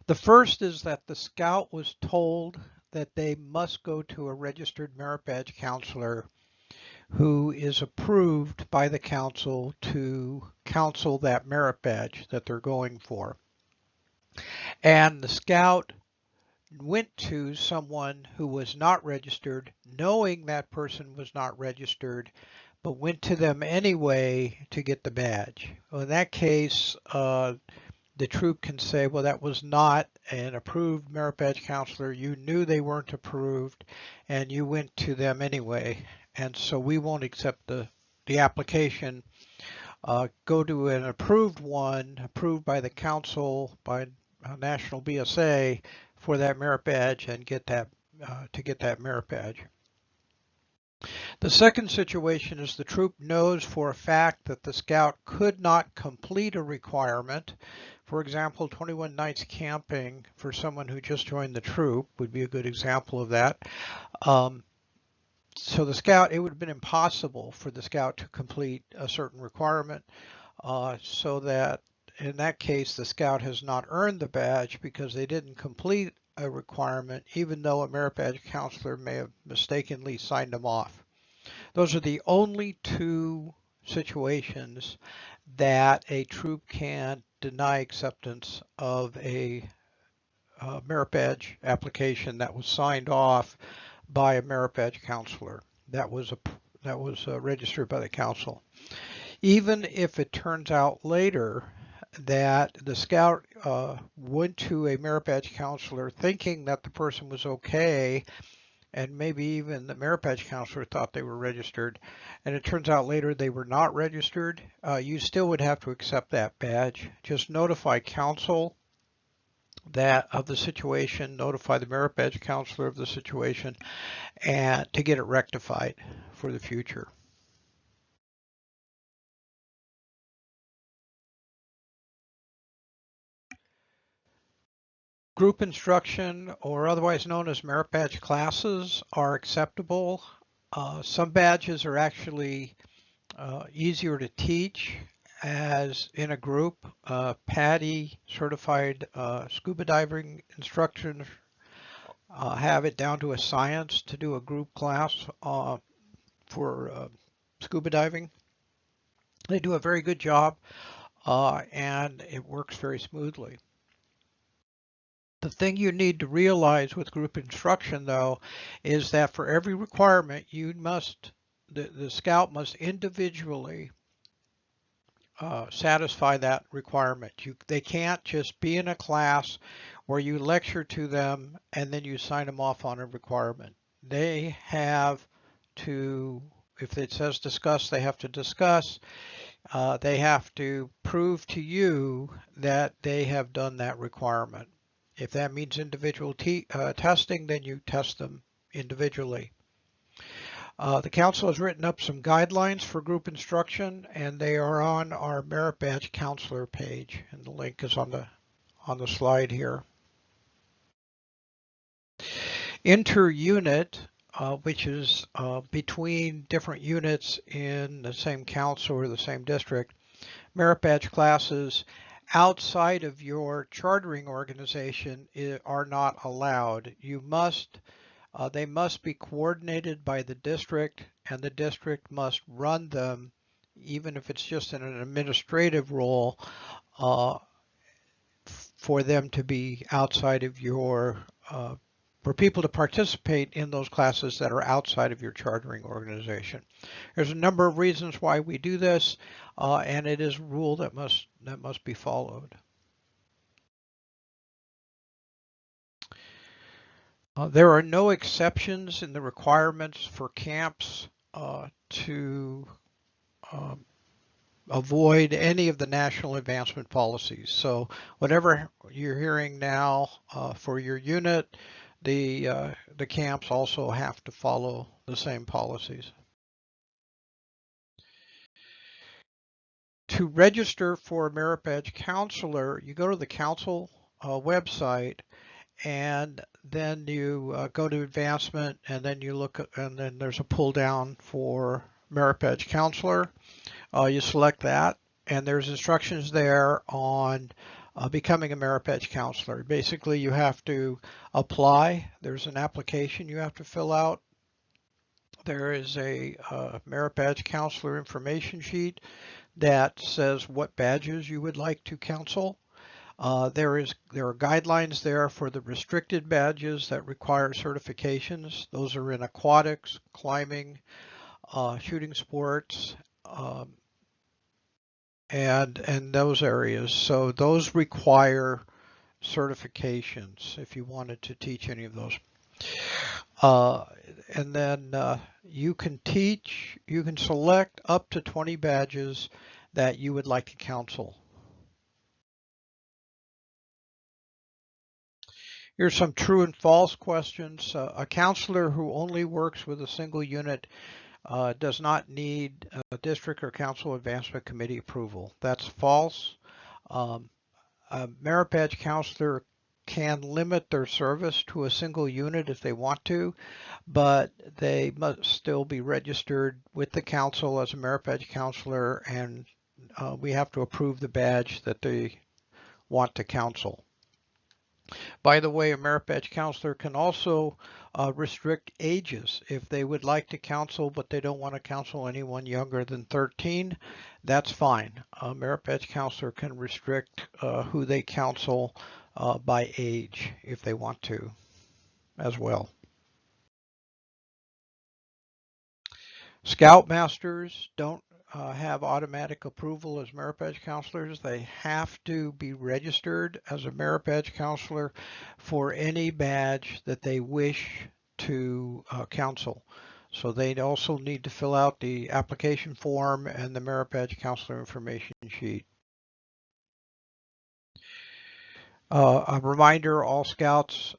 Speaker 1: The first is that the scout was told that they must go to a registered merit badge counselor who is approved by the council to counsel that merit badge that they're going for. And the scout went to someone who was not registered, knowing that person was not registered, but went to them anyway to get the badge. Well, in that case, the troop can say, well, that was not an approved merit badge counselor. You knew they weren't approved and you went to them anyway. And so we won't accept the application. Go to an approved one, approved by the council, by National BSA for that merit badge and get that to get that merit badge. The second situation is the troop knows for a fact that the scout could not complete a requirement. For example, 21 nights camping for someone who just joined the troop would be a good example of that. So the scout, it would have been impossible for the scout to complete a certain requirement, so that in that case, the scout has not earned the badge because they didn't complete a requirement, even though a merit badge counselor may have mistakenly signed them off. Those are the only two situations that a troop can deny acceptance of a merit badge application that was signed off by a merit badge counselor that was registered by the council. Even if it turns out later that the scout went to a merit badge counselor thinking that the person was okay, and maybe even the merit badge counselor thought they were registered, and it turns out later they were not registered, you still would have to accept that badge. Just notify council of the situation, notify the merit badge counselor of the situation, and to get it rectified for the future. Group instruction, or otherwise known as merit badge classes, are acceptable. Some badges are actually easier to teach as in a group. PADI certified scuba diving instructors have it down to a science to do a group class for scuba diving. They do a very good job and it works very smoothly. The thing you need to realize with group instruction, though, is that for every requirement, the scout must individually satisfy that requirement. They can't just be in a class where you lecture to them and then you sign them off on a requirement. They have to, if it says discuss, they have to discuss. They have to prove to you that they have done that requirement. If that means individual testing, then you test them individually. The council has written up some guidelines for group instruction, and they are on our Merit Badge Counselor page, and the link is on the slide here. Inter-unit, which is between different units in the same council or the same district, merit badge classes outside of your chartering organization are not allowed. They must be coordinated by the district, and the district must run them, even if it's just in an administrative role, for them to be outside of for people to participate in those classes that are outside of your chartering organization. There's a number of reasons why we do this, and it is a rule that must be followed. There are no exceptions in the requirements for camps to avoid any of the national advancement policies. So whatever you're hearing now for your unit, the camps also have to follow the same policies. To register for a merit badge counselor, you go to the council website, and then you go to advancement, and then you look, and then there's a pull down for merit badge counselor. You select that, and there's instructions there on becoming a merit badge counselor. Basically, you have to apply. There's an application you have to fill out. There is a merit badge counselor information sheet that says what badges you would like to counsel. There are guidelines there for the restricted badges that require certifications. Those are in aquatics, climbing, shooting sports, and those areas. So those require certifications if you wanted to teach any of those. And then you can select up to 20 badges that you would like to counsel. Here's some true and false questions. A counselor who only works with a single unit does not need a district or council advancement committee approval. That's false. A merit badge counselor can limit their service to a single unit if they want to, but they must still be registered with the council as a merit badge counselor, and we have to approve the badge that they want to counsel. By the way, a merit badge counselor can also restrict ages. If they would like to counsel, but they don't want to counsel anyone younger than 13, that's fine. A merit badge counselor can restrict who they counsel by age if they want to as well. Scoutmasters don't have automatic approval as merit badge counselors. They have to be registered as a merit badge counselor for any badge that they wish to counsel. So they also need to fill out the application form and the merit badge counselor information sheet. A reminder, all scouts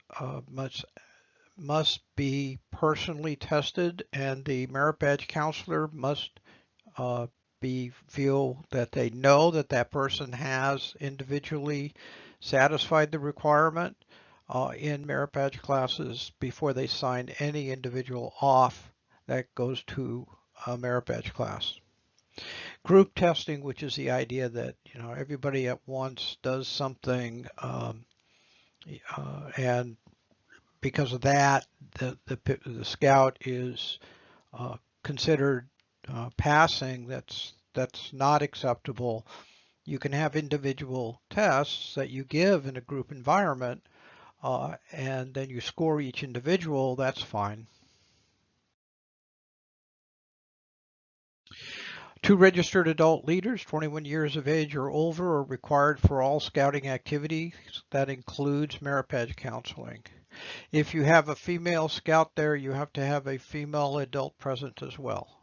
Speaker 1: must be personally tested, and the merit badge counselor must feel that they know that that person has individually satisfied the requirement. in merit badge classes before they sign any individual off that goes to a merit badge class. Group testing, which is the idea that everybody at once does something, and because of that, the scout is considered passing. That's not acceptable. You can have individual tests that you give in a group environment, and then you score each individual. That's fine. Two registered adult leaders, 21 years of age or over, are required for all scouting activities. That includes merit badge counseling. If you have a female scout there, you have to have a female adult present as well.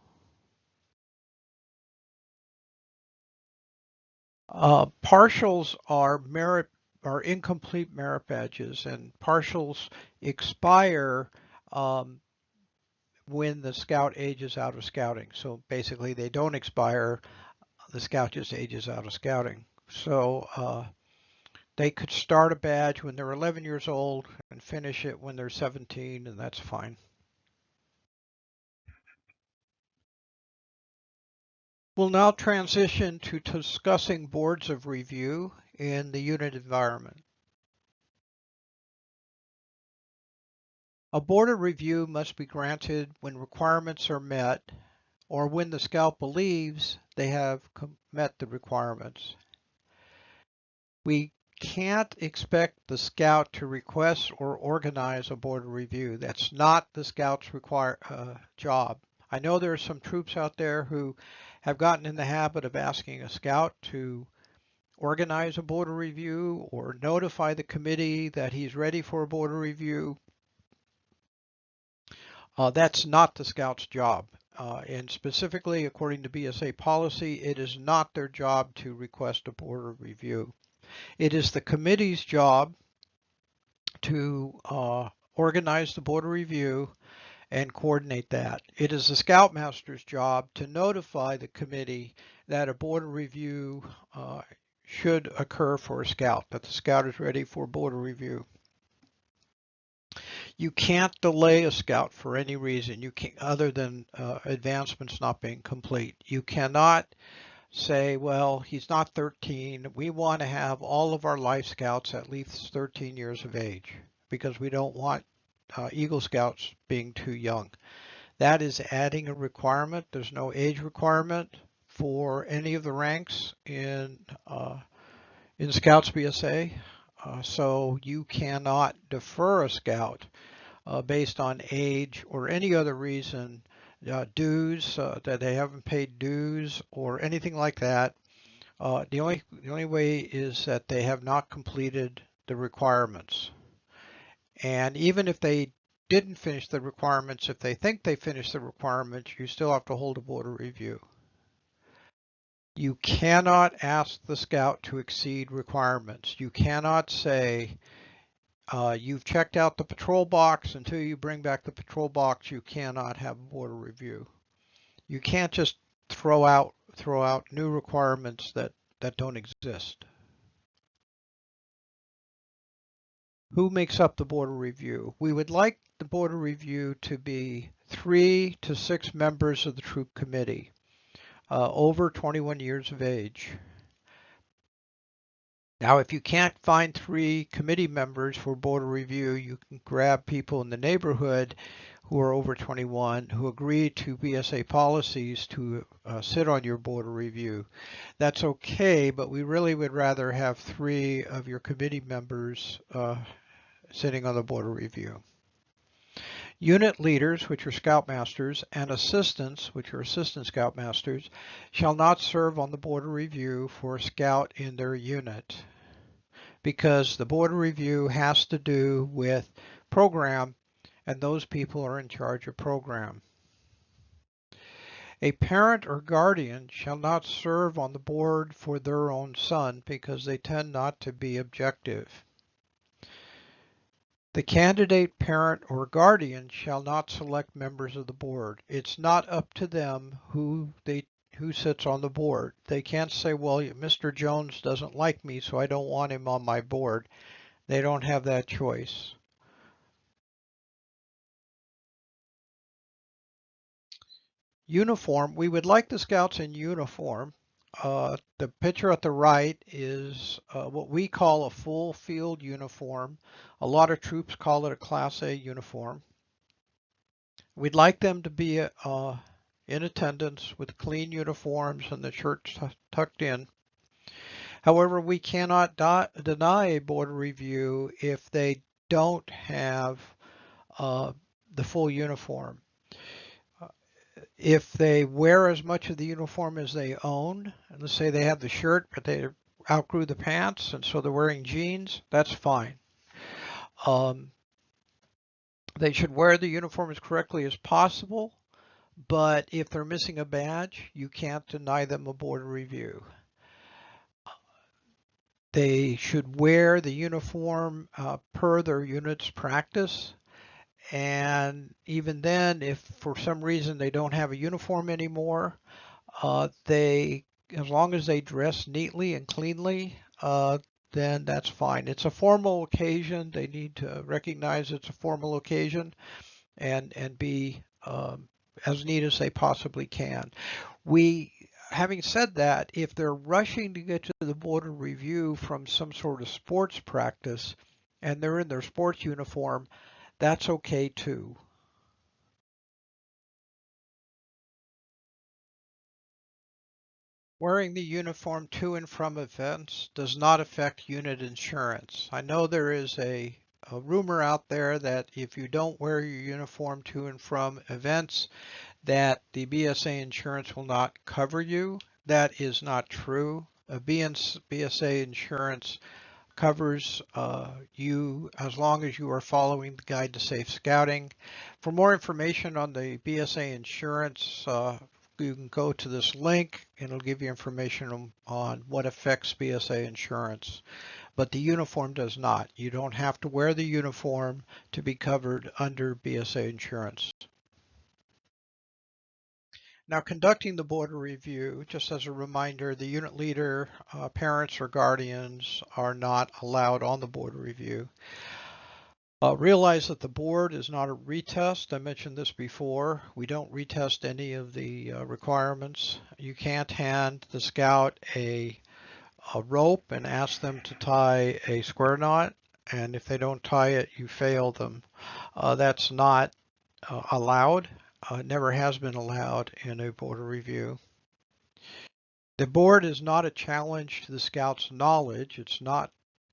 Speaker 1: Partials are incomplete merit badges, and partials expire when the scout ages out of scouting. So basically, they don't expire. The scout just ages out of scouting. So they could start a badge when they're 11 years old and finish it when they're 17, and that's fine. We'll now transition to discussing boards of review in the unit environment. A board of review must be granted when requirements are met or when the scout believes they have met the requirements. We can't expect the scout to request or organize a board of review. That's not the scout's job. I know there are some troops out there who have gotten in the habit of asking a scout to organize a board of review or notify the committee that he's ready for a board of review. That's not the scout's job. And specifically, according to BSA policy, it is not their job to request a board of review. It is the committee's job to organize the board of review and coordinate that. It is the scoutmaster's job to notify the committee that a board of review should occur for a scout, that the scout is ready for board of review. You can't delay a scout for any reason other than advancements not being complete. You cannot say, well, he's not 13. We want to have all of our life scouts at least 13 years of age because we don't want Eagle Scouts being too young. That is adding a requirement. There's no age requirement for any of the ranks in Scouts BSA. So you cannot defer a scout based on age or any other reason, dues that they haven't paid dues or anything like that. The only way is that they have not completed the requirements. And even if they didn't finish the requirements, if they think they finished the requirements, you still have to hold a board of review. You cannot ask the scout to exceed requirements. You cannot say, you've checked out the patrol box. Until you bring back the patrol box, you cannot have a board of review. You can't just throw out new requirements that don't exist. Who makes up the board of review? We would like the board of review to be 3 to 6 members of the troop committee, over 21 years of age. Now, if you can't find 3 committee members for board of review, you can grab people in the neighborhood who are over 21 who agree to BSA policies to sit on your board of review. That's okay, but we really would rather have 3 of your committee members sitting on the board of review. Unit leaders, which are scoutmasters, and assistants, which are assistant scoutmasters, shall not serve on the board of review for a scout in their unit because the board of review has to do with program, and those people are in charge of program. A parent or guardian shall not serve on the board for their own son because they tend not to be objective. The candidate parent or guardian shall not select members of the board. It's not up to them who sits on the board. They can't say, well, Mr. Jones doesn't like me, so I don't want him on my board. They don't have that choice. Uniform, we would like the scouts in uniform. The picture at the right is what we call a full field uniform. A lot of troops call it a Class A uniform. We'd like them to be in attendance with clean uniforms and the shirts tucked in. However, we cannot deny a board review if they don't have uh, the full uniform. If they wear as much of the uniform as they own, and let's say they have the shirt, but they outgrew the pants, and so they're wearing jeans, that's fine. Um, they should wear the uniform as correctly as possible, but if they're missing a badge, you can't deny them a board review. They should wear the uniform per their unit's practice. And even then, if for some reason they don't have a uniform anymore, as long as they dress neatly and cleanly, then that's fine. It's a formal occasion. They need to recognize it's a formal occasion and be as neat as they possibly can. Having said that, if they're rushing to get to the board of review from some sort of sports practice and they're in their sports uniform, that's okay too. Wearing the uniform to and from events does not affect unit insurance. I know there is a rumor out there that if you don't wear your uniform to and from events, that the BSA insurance will not cover you. That is not true. BSA insurance covers you as long as you are following the Guide to Safe Scouting. For more information on the BSA insurance, you can go to this link and it'll give you information on what affects BSA insurance. But the uniform does not. You don't have to wear the uniform to be covered under BSA insurance. Now, conducting the board review, just as a reminder, the unit leader, parents, or guardians are not allowed on the board review. Realize that the board is not a retest. I mentioned this before. We don't retest any of the requirements. You can't hand the scout a rope and ask them to tie a square knot, and if they don't tie it, you fail them. That's not allowed. Never has been allowed in a board review. The board is not a challenge to the scouts' knowledge. It's not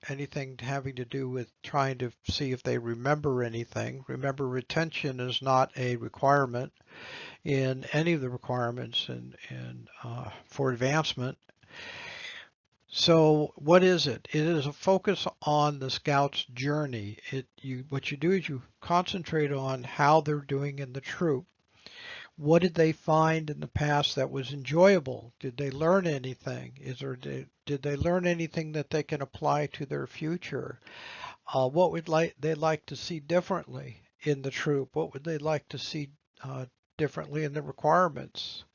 Speaker 1: anything having to do with trying to see if they remember anything. Remember, retention is not a requirement in any of the requirements for advancement. So what is it? It is a focus on the scout's journey. What you do is you concentrate on how they're doing in the troop. What did they find in the past that was enjoyable? Did they learn anything? Did they learn anything that they can apply to their future? What would they like to see differently in the troop? What would they like to see differently in the requirements?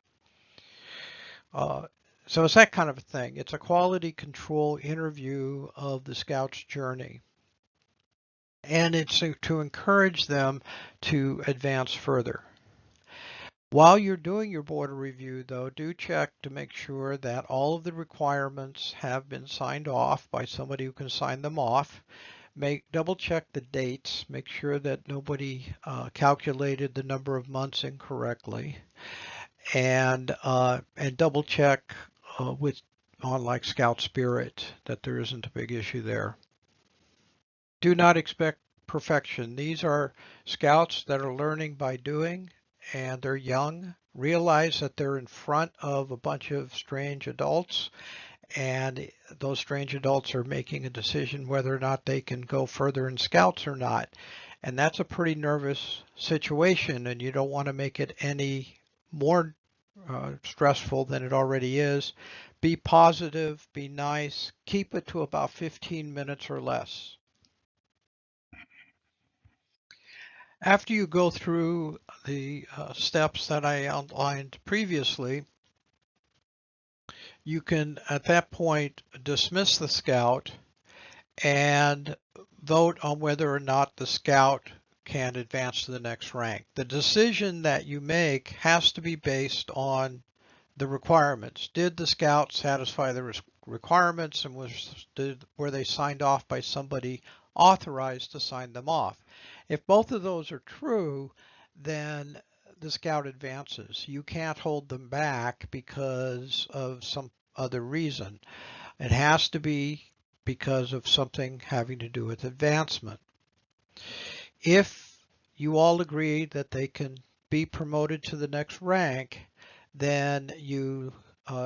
Speaker 1: So it's that kind of a thing. It's a quality control interview of the scout's journey. And it's to encourage them to advance further. While you're doing your board review, though, do check to make sure that all of the requirements have been signed off by somebody who can sign them off. Double check the dates. Make sure that nobody calculated the number of months incorrectly, and double check on like Scout Spirit that there isn't a big issue there. Do not expect perfection. These are scouts that are learning by doing, and they're young. Realize that they're in front of a bunch of strange adults, and those strange adults are making a decision whether or not they can go further in scouts or not. And that's a pretty nervous situation, and you don't want to make it any more stressful than it already is. Be positive, be nice, keep it to about 15 minutes or less. After you go through the steps that I outlined previously, you can at that point dismiss the scout and vote on whether or not the scout can advance to the next rank. The decision that you make has to be based on the requirements. Did the scout satisfy the requirements, and were they signed off by somebody authorized to sign them off? If both of those are true, then the scout advances. You can't hold them back because of some other reason. It has to be because of something having to do with advancement. If you all agree that they can be promoted to the next rank, then you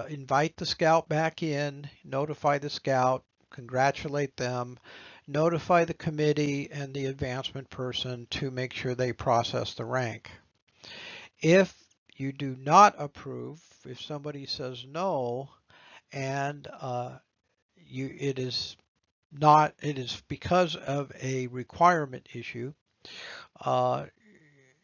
Speaker 1: invite the scout back in, notify the scout, congratulate them, notify the committee and the advancement person to make sure they process the rank. If you do not approve, if somebody says no, and it is because of a requirement issue, uh,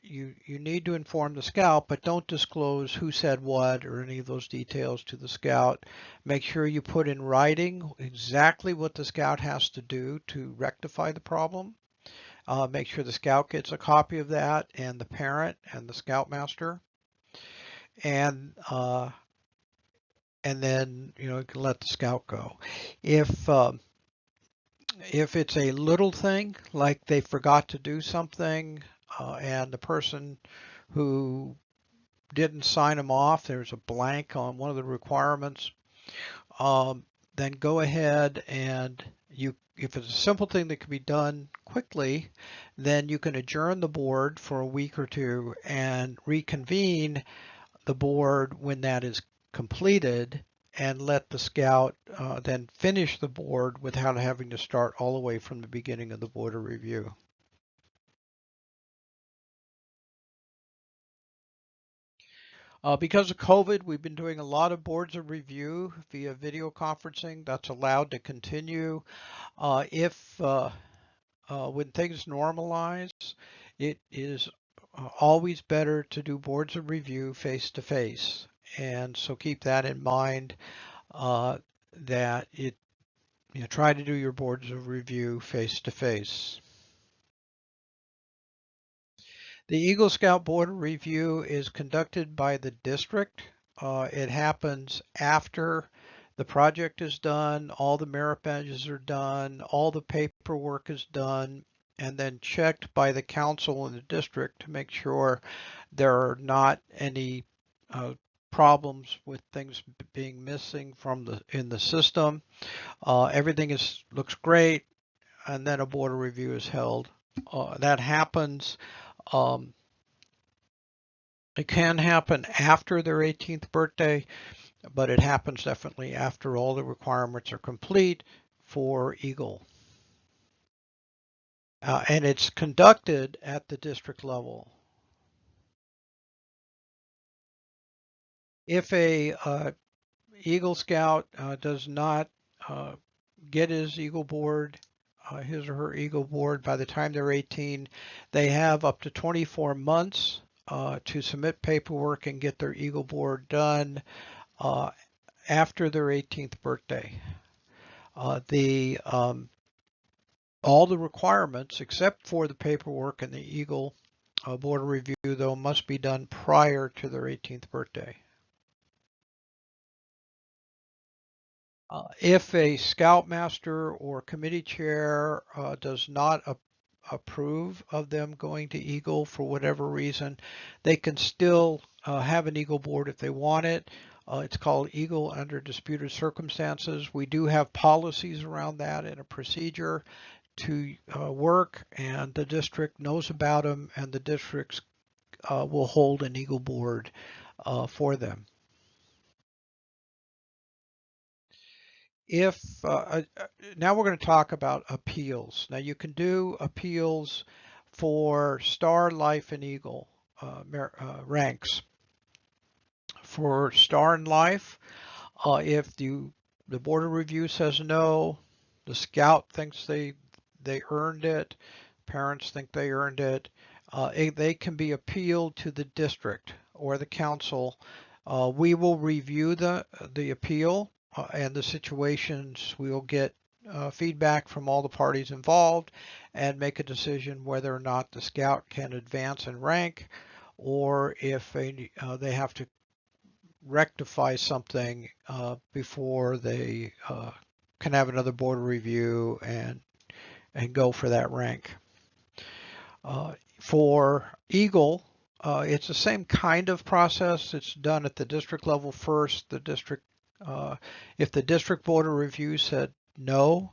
Speaker 1: you need to inform the scout, but don't disclose who said what or any of those details to the scout. Make sure you put in writing exactly what the scout has to do to rectify the problem. Make sure the scout gets a copy of that, and the parent and the scoutmaster, and then you can let the scout go. If it's a little thing, like they forgot to do something, and the person who didn't sign them off, there's a blank on one of the requirements, then go ahead and if it's a simple thing that can be done quickly, then you can adjourn the board for a week or two and reconvene the board when that is completed, and let the scout then finish the board without having to start all the way from the beginning of the board of review. Because of COVID, we've been doing a lot of boards of review via video conferencing. That's allowed to continue. If when things normalize, it is always better to do boards of review face to face. And so keep that in mind, that try to do your boards of review face to face. The Eagle Scout Board of Review is conducted by the district. It happens after the project is done, all the merit badges are done, all the paperwork is done, and then checked by the council in the district to make sure there are not any problems with things being missing in the system. Everything looks great, and then a board of review is held. That happens. It can happen after their 18th birthday, but it happens definitely after all the requirements are complete for Eagle. And it's conducted at the district level. If a Eagle Scout does not get his Eagle board, his or her Eagle board by the time they're 18, they have up to 24 months to submit paperwork and get their Eagle board done after their 18th birthday. All the requirements except for the paperwork and the Eagle board of review, though, must be done prior to their 18th birthday. If a scoutmaster or committee chair does not approve of them going to Eagle for whatever reason, they can still have an Eagle board if they want it. It's called Eagle under disputed circumstances. We do have policies around that and a procedure to work, and the district knows about them, and the districts will hold an Eagle board for them. Now we're going to talk about appeals. Now you can do appeals for Star, Life, and Eagle ranks. For Star and Life, if the board of review says no, the scout thinks they earned it, parents think they earned it, they can be appealed to the district or the council. We will review the appeal and the situations. We will get feedback from all the parties involved and make a decision whether or not the scout can advance in rank, or if they have to rectify something before they can have another board review and go for that rank. For Eagle, it's the same kind of process. It's done at the district level first. If the district board of review said no,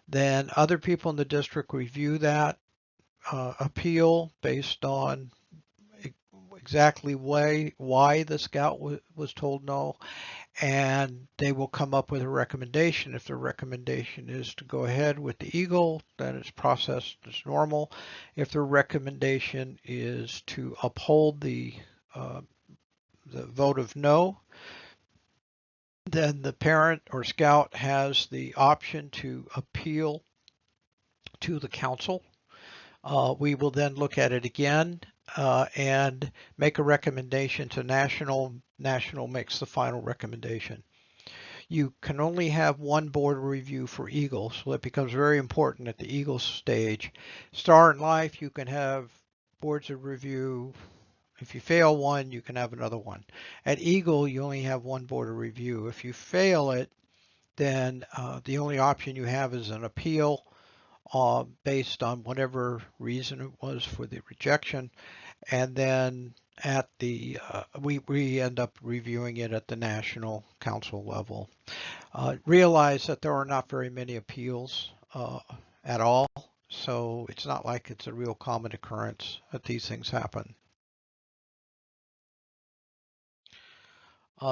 Speaker 1: then other people in the district review that appeal based on exactly why the scout was told no, and they will come up with a recommendation. If the recommendation is to go ahead with the Eagle, then it's processed as normal. If the recommendation is to uphold the vote of no, then the parent or scout has the option to appeal to the council. We will then look at it again and make a recommendation to national. National makes the final recommendation. You can only have one board review for Eagle, so it becomes very important at the Eagle stage. Star and Life, you can have boards of review. If you fail one, you can have another one. At Eagle, you only have one board of review. If you fail it, then the only option you have is an appeal based on whatever reason it was for the rejection, and then at the we end up reviewing it at the national council level. Realize that there are not very many appeals at all, so it's not like it's a real common occurrence that these things happen.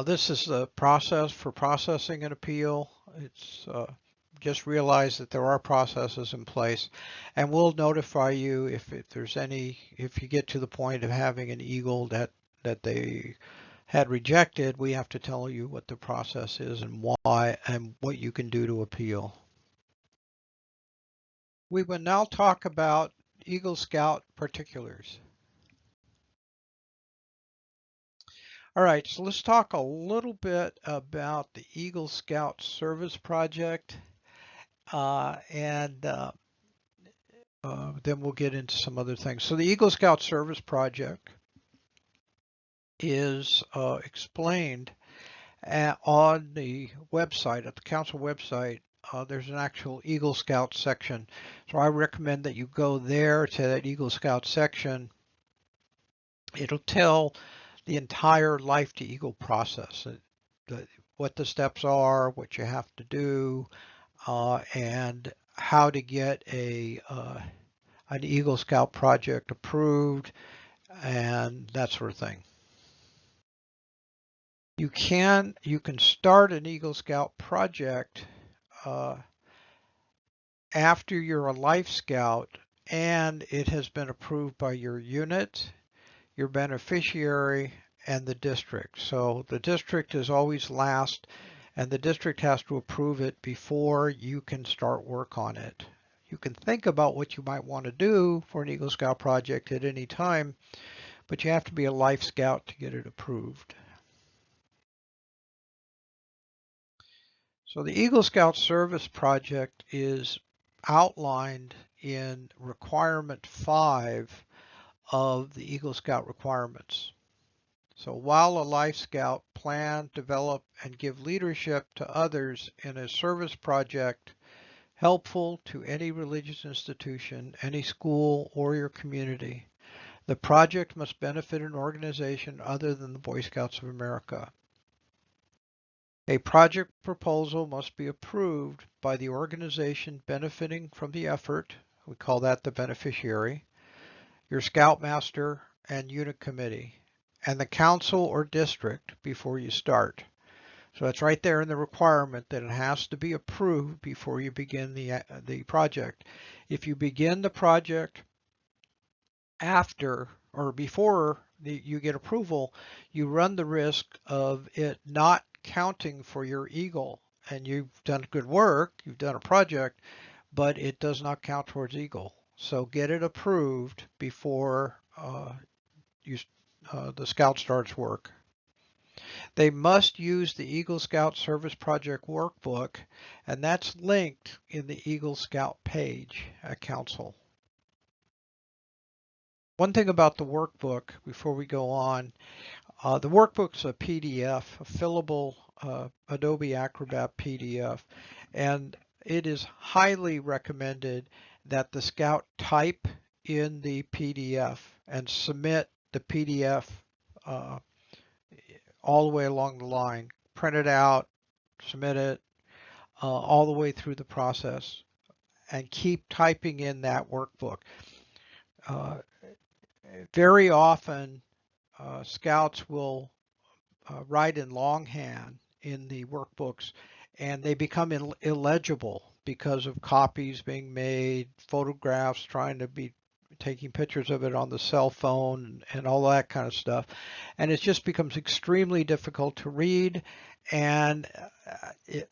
Speaker 1: This is the process for processing an appeal. It's just realize that there are processes in place, and we'll notify you if you get to the point of having an Eagle that they had rejected. We have to tell you what the process is and why and what you can do to appeal. We will now talk about Eagle Scout particulars. All right, so let's talk a little bit about the Eagle Scout Service Project, and then we'll get into some other things. So the Eagle Scout Service Project is explained on the website, at the council website. There's an actual Eagle Scout section. So I recommend that you go there to that Eagle Scout section. It'll tell the entire Life to Eagle process, what the steps are, what you have to do, and how to get an Eagle Scout project approved, and that sort of thing. You can start an Eagle Scout project after you're a Life Scout and it has been approved by your unit, your beneficiary, and the district. So the district is always last, and the district has to approve it before you can start work on it. You can think about what you might want to do for an Eagle Scout project at any time, but you have to be a Life Scout to get it approved. So the Eagle Scout Service Project is outlined in requirement 5 of the Eagle Scout requirements. So while a Life Scout, plan, develop, and give leadership to others in a service project helpful to any religious institution, any school, or your community, the project must benefit an organization other than the Boy Scouts of America. A project proposal must be approved by the organization benefiting from the effort, we call that the beneficiary, your Scoutmaster and unit committee, and the council or district before you start. So it's right there in the requirement that it has to be approved before you begin the project. If you begin the project after or before you get approval, you run the risk of it not counting for your Eagle. And you've done good work, you've done a project, but it does not count towards Eagle. So get it approved before the Scout starts work. They must use the Eagle Scout Service Project Workbook, and that's linked in the Eagle Scout page at Council. One thing about the workbook before we go on, the workbook's a PDF, a fillable Adobe Acrobat PDF, and it is highly recommended that the Scout type in the PDF and submit the PDF uh, all the way along the line. Print it out, submit it all the way through the process, and keep typing in that workbook. Uh, Very often, Scouts will write in longhand in the workbooks, and they become illegible because of copies being made, photographs, trying to be taking pictures of it on the cell phone and all that kind of stuff. And it just becomes extremely difficult to read. And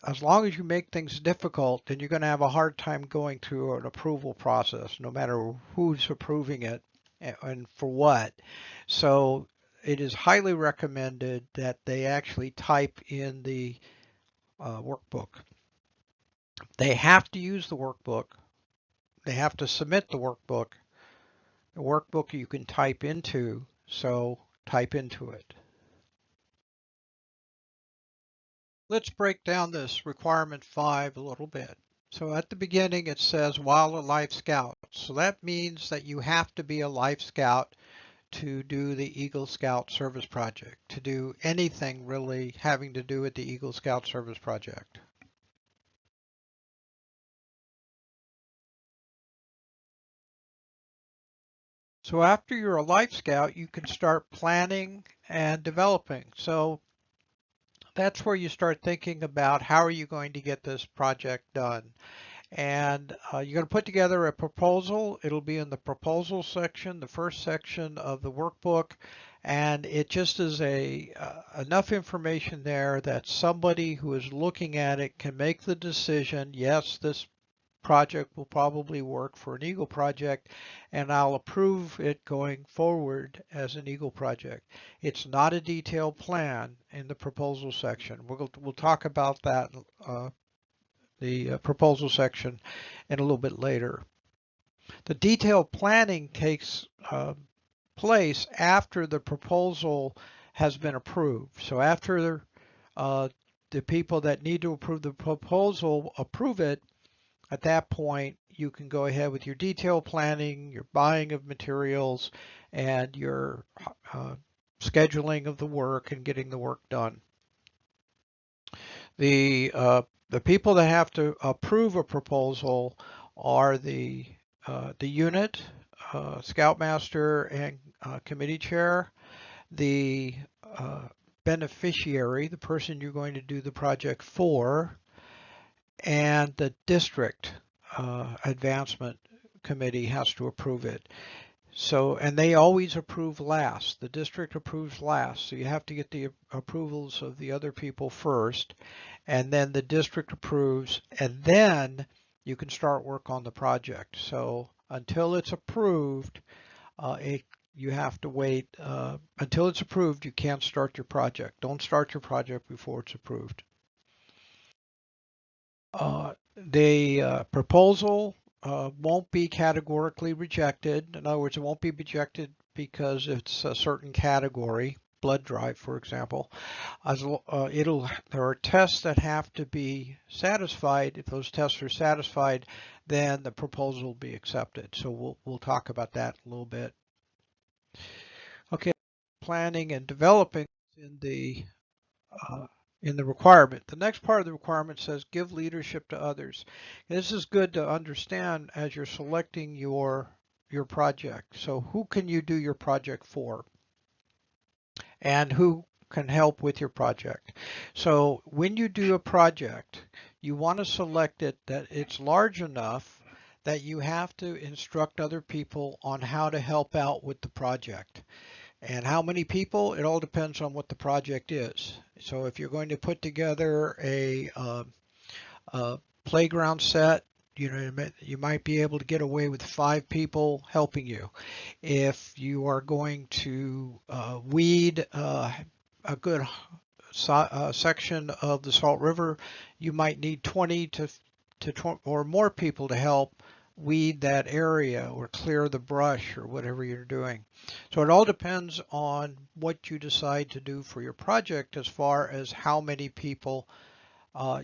Speaker 1: as long as you make things difficult, then you're going to have a hard time going through an approval process, no matter who's approving it and for what. So it is highly recommended that they actually type in the workbook. They have to use the workbook. They have to submit the workbook. The workbook you can type into, so type into it. Let's break down this requirement 5 a little bit. So at the beginning it says while a Life Scout. So that means that you have to be a Life Scout to do the Eagle Scout Service Project, to do anything really having to do with the Eagle Scout Service Project. So after you're a Life Scout, you can start planning and developing. So that's where you start thinking about how are you going to get this project done. And you're going to put together a proposal. It'll be in the proposal section, the first section of the workbook. And it just is enough information there that somebody who is looking at it can make the decision, yes, this project will probably work for an Eagle project, and I'll approve it going forward as an Eagle project. It's not a detailed plan in the proposal section. We'll talk about that, the proposal section, in a little bit later. The detailed planning takes place after the proposal has been approved. So after the people that need to approve the proposal approve it, at that point, you can go ahead with your detailed planning, your buying of materials, and your scheduling of the work and getting the work done. The people that have to approve a proposal are the unit, scoutmaster, and committee chair. The beneficiary, the person you're going to do the project for, and the district advancement committee has to approve it. So, and they always approve last. The district approves last. So you have to get the approvals of the other people first, and then the district approves, and then you can start work on the project. So until it's approved, you have to wait until it's approved. You can't start your project. Don't start your project before it's approved. The proposal won't be categorically rejected. In other words, it won't be rejected because it's a certain category, blood drive, for example. There are tests that have to be satisfied. If those tests are satisfied, then the proposal will be accepted. So we'll talk about that a little bit. Okay, planning and developing in the requirement. The next part of the requirement says give leadership to others. And this is good to understand as you're selecting your project. So who can you do your project for? And who can help with your project? So when you do a project, you want to select it that it's large enough that you have to instruct other people on how to help out with the project. And how many people? It all depends on what the project is. So if you're going to put together a playground set, you might be able to get away with 5 people helping you. If you are going to weed a good section of the Salt River, you might need 20 to 20 or more people to help weed that area or clear the brush or whatever you're doing. So it all depends on what you decide to do for your project as far as how many people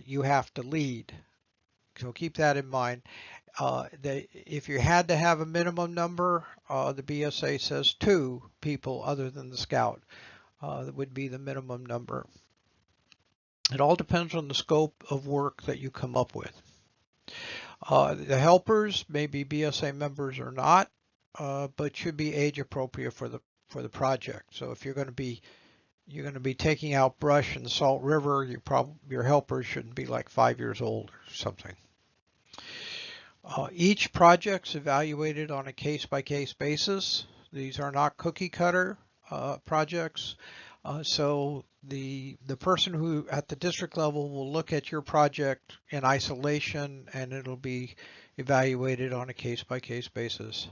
Speaker 1: you have to lead. So keep that in mind. If you had to have a minimum number, the BSA says 2 people other than the scout. That would be the minimum number. It all depends on the scope of work that you come up with. The helpers may be BSA members or not, but should be age appropriate for the project. So if you're going to be taking out brush in the Salt River, your helpers shouldn't be like 5 years old or something. Each project's evaluated on a case-by-case basis. These are not cookie cutter projects. So the person who at the district level will look at your project in isolation, and it'll be evaluated on a case-by-case basis.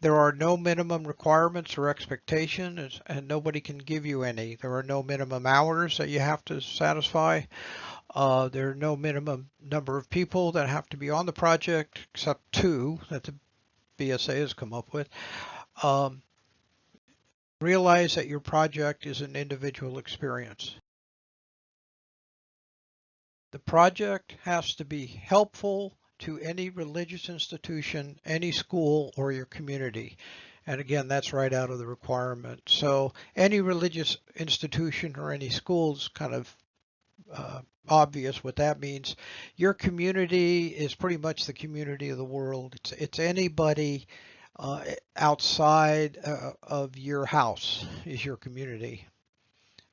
Speaker 1: There are no minimum requirements or expectations, and nobody can give you any. There are no minimum hours that you have to satisfy. There are no minimum number of people that have to be on the project, except 2 that the BSA has come up with. Realize that your project is an individual experience. The project has to be helpful to any religious institution, any school, or your community. And again, that's right out of the requirement. So any religious institution or any school is kind of obvious what that means. Your community is pretty much the community of the world. It's anybody outside of your house is your community.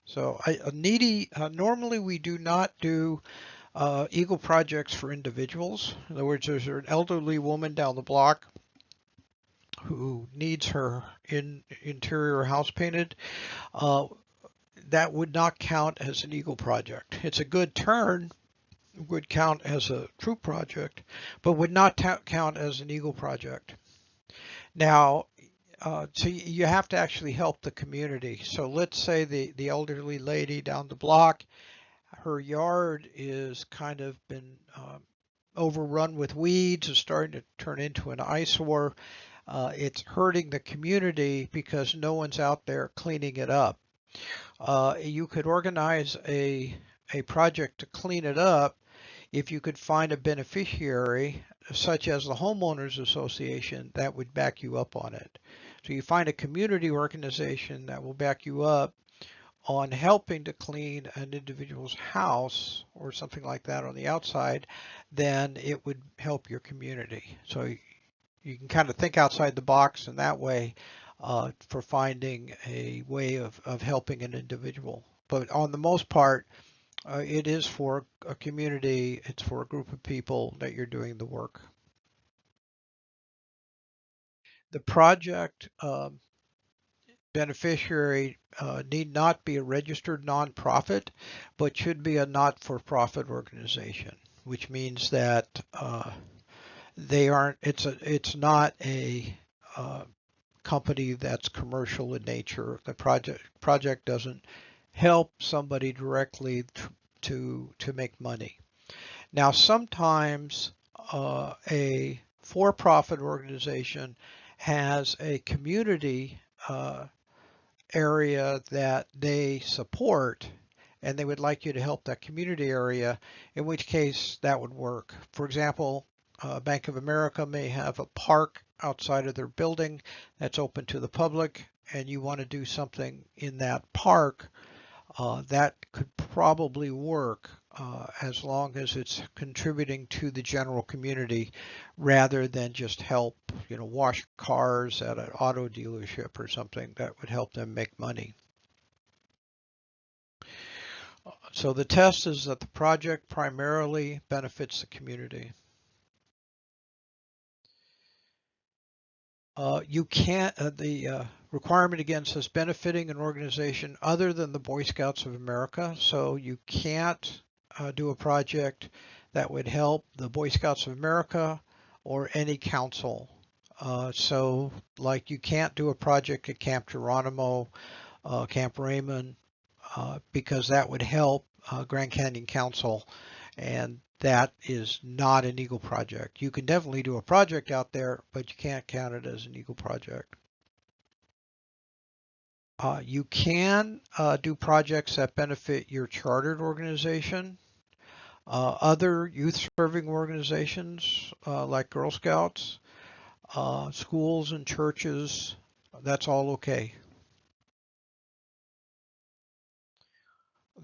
Speaker 1: So normally we do not do Eagle projects for individuals. In other words, there's an elderly woman down the block who needs her interior house painted. That would not count as an Eagle project. It's a good turn, would count as a troop project, but would not count as an Eagle project. Now, so you have to actually help the community. So let's say the elderly lady down the block, her yard is kind of been overrun with weeds, is starting to turn into an eyesore. It's hurting the community because no one's out there cleaning it up. You could organize a project to clean it up if you could find a beneficiary, such as the homeowners association, that would back you up on it. So you find a community organization that will back you up on helping to clean an individual's house or something like that on the outside, then it would help your community. So you can kind of think outside the box in that way for finding a way of helping an individual. But on the most part, it is for a community, it's for a group of people that you're doing the work. The project beneficiary need not be a registered nonprofit, but should be a not-for-profit organization, which means that it's not a company that's commercial in nature. The project doesn't help somebody directly to make money. Now, sometimes a for-profit organization has a community area that they support, and they would like you to help that community area, in which case that would work. For example, Bank of America may have a park outside of their building that's open to the public, and you want to do something in that park. That could probably work as long as it's contributing to the general community rather than just help, wash cars at an auto dealership or something that would help them make money. So the test is that the project primarily benefits the community. You can't, the requirement again says benefiting an organization other than the Boy Scouts of America. So you can't do a project that would help the Boy Scouts of America or any council. So like you can't do a project at Camp Geronimo, Camp Raymond, because that would help Grand Canyon Council, and that is not an Eagle project. You can definitely do a project out there, but you can't count it as an Eagle project. You can do projects that benefit your chartered organization, other youth serving organizations like Girl Scouts, schools and churches. That's all okay.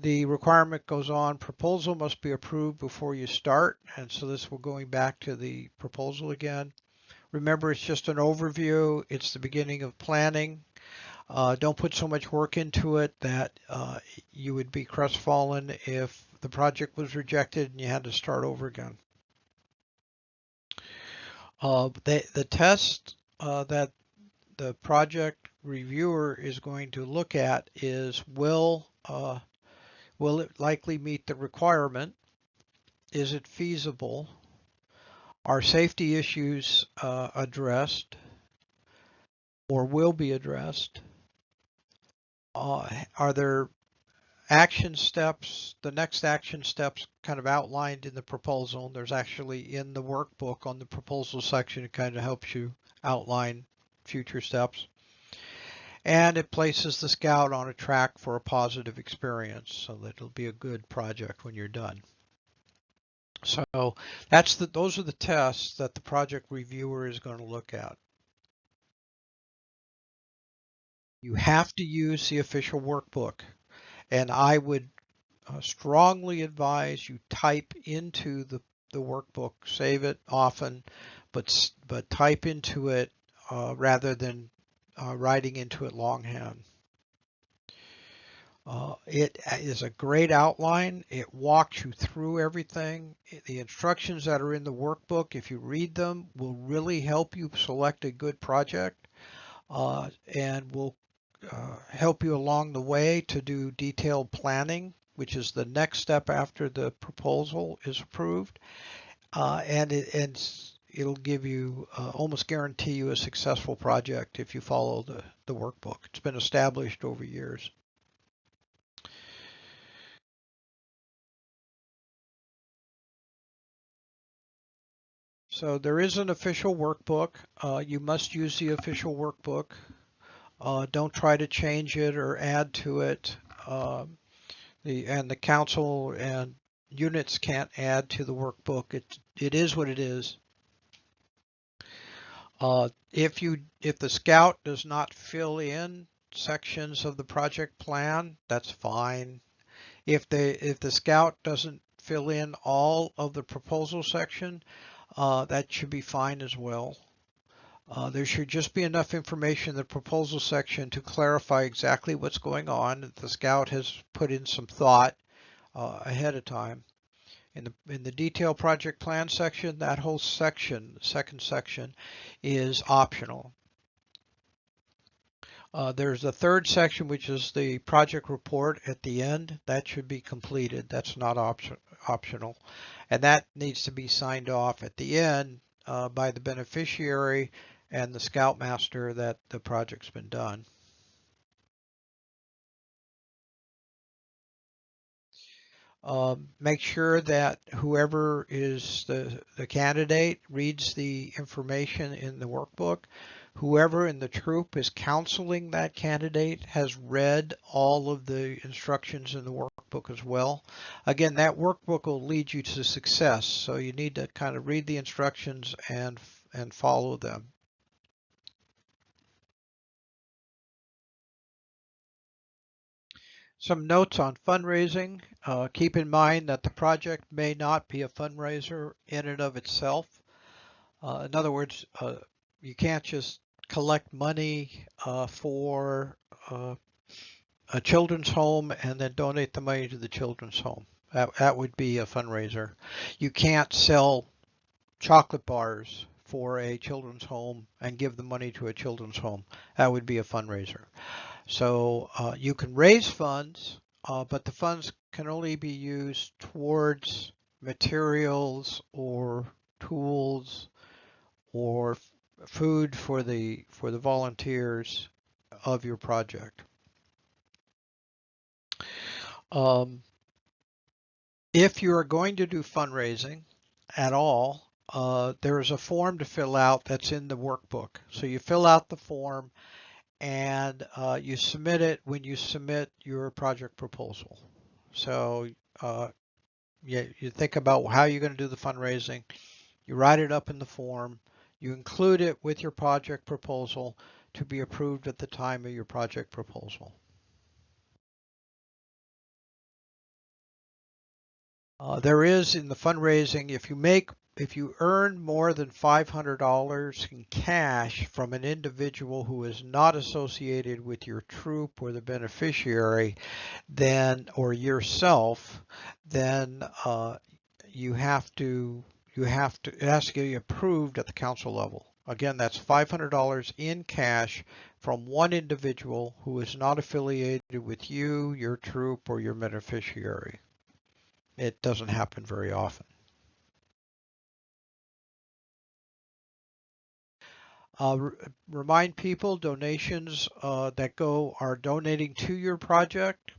Speaker 1: The requirement goes on, proposal must be approved before you start. And so this will going back to the proposal again. Remember, it's just an overview. It's the beginning of planning. Don't put so much work into it that you would be crestfallen if the project was rejected and you had to start over again. The test that the project reviewer is going to look at is will it likely meet the requirement? Is it feasible? Are safety issues addressed or will be addressed? Are there action steps, the next action steps kind of outlined in the proposal? There's actually in the workbook on the proposal section, it kind of helps you outline future steps. And it places the scout on a track for a positive experience so that it'll be a good project when you're done. So those are the tests that the project reviewer is going to look at. You have to use the official workbook, and I would strongly advise you type into the workbook, save it often, but type into it rather than writing into it longhand. It is a great outline. It walks you through everything. The instructions that are in the workbook, if you read them, will really help you select a good project and will help you along the way to do detailed planning, which is the next step after the proposal is approved. And it'll give you, almost guarantee you a successful project if you follow the workbook. It's been established over years. So there is an official workbook. You must use the official workbook. Don't try to change it or add to it. The council and units can't add to the workbook. It is what it is. If the scout does not fill in sections of the project plan, that's fine. If the scout doesn't fill in all of the proposal section, that should be fine as well. There should just be enough information in the proposal section to clarify exactly what's going on. The scout has put in some thought ahead of time. In the detailed project plan section, that whole section, the second section, is optional. There's a third section, which is the project report at the end. That should be completed. That's not optional. And that needs to be signed off at the end by the beneficiary and the scoutmaster that the project's been done. Make sure that whoever is the candidate reads the information in the workbook. Whoever in the troop is counseling that candidate has read all of the instructions in the workbook as well. Again, that workbook will lead you to success, so you need to kind of read the instructions and follow them. Some notes on fundraising. Keep in mind that the project may not be a fundraiser in and of itself. In other words, you can't just collect money for a children's home and then donate the money to the children's home. That would be a fundraiser. You can't sell chocolate bars for a children's home and give the money to a children's home. That would be a fundraiser. So you can raise funds, but the funds can only be used towards materials or tools or food for the volunteers of your project. Um, if you are going to do fundraising at all, there is a form to fill out that's in the workbook. So you fill out the form and you submit it when you submit your project proposal. So uh, you think about how you're going to do the fundraising, you write it up in the form, you include it with your project proposal to be approved at the time of your project proposal. There is in the fundraising, if you earn more than $500 in cash from an individual who is not associated with your troop or the beneficiary, then, or yourself, then you have to, it has to get approved at the council level. Again, that's $500 in cash from one individual who is not affiliated with you, your troop, or your beneficiary. It doesn't happen very often. Remind people donations that are donating to your project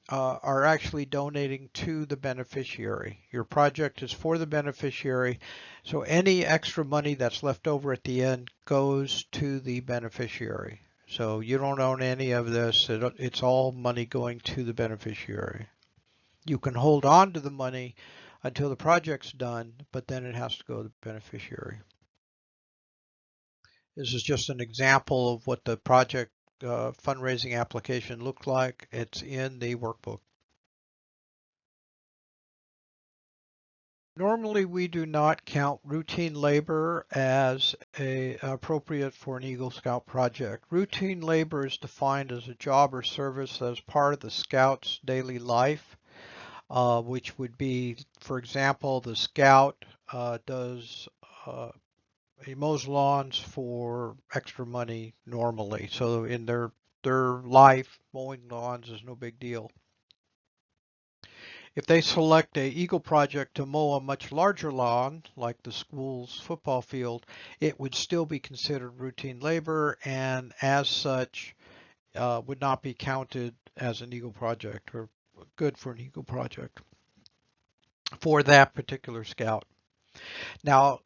Speaker 1: are actually donating to the beneficiary. Your project is for the beneficiary, so any extra money that's left over at the end goes to the beneficiary. So you don't own any of this. It's all money going to the beneficiary. You can hold on to the money until the project's done, but then it has to go to the beneficiary. This is just an example of what the project fundraising application looked like. It's in the workbook. Normally, we do not count routine labor as appropriate for an Eagle Scout project. Routine labor is defined as a job or service that is part of the Scout's daily life, which would be, for example, the Scout does he mows lawns for extra money normally. So in their life, mowing lawns is no big deal. If they select a Eagle project to mow a much larger lawn, like the school's football field, it would still be considered routine labor and as such would not be counted as an Eagle project or good for an Eagle project for that particular scout. Now,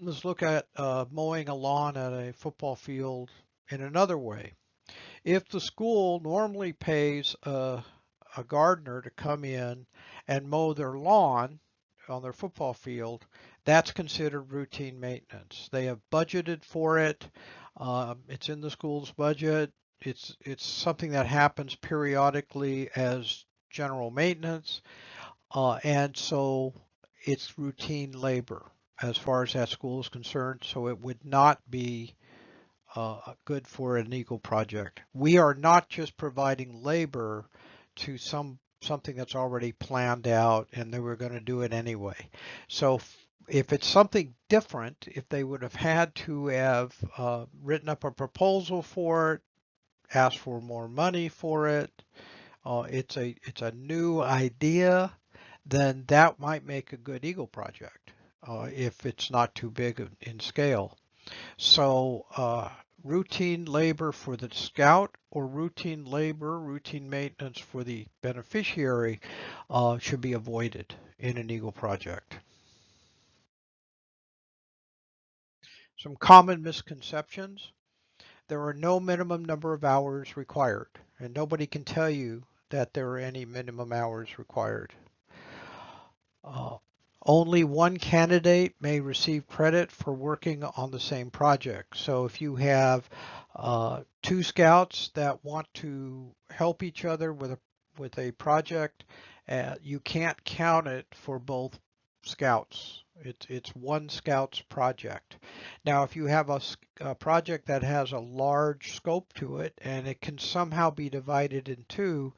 Speaker 1: let's look at mowing a lawn at a football field in another way. If the school normally pays a gardener to come in and mow their lawn on their football field, that's considered routine maintenance. They have budgeted for it. It's in the school's budget. It's something that happens periodically as general maintenance, and so it's routine labor as far as that school is concerned. So it would not be good for an Eagle project. We are not just providing labor to something that's already planned out and they were going to do it anyway. So if it's something different, if they would have had to have written up a proposal for it, asked for more money for it, it's a new idea, then that might make a good Eagle project if it's not too big in scale. So routine labor for the scout or routine labor, routine maintenance for the beneficiary should be avoided in an Eagle project. Some common misconceptions. There are no minimum number of hours required, and nobody can tell you that there are any minimum hours required. Uh, Only one candidate may receive credit for working on the same project. So if you have two scouts that want to help each other with a project, you can't count it for both scouts. It's one scout's project. Now, if you have a project that has a large scope to it and it can somehow be divided into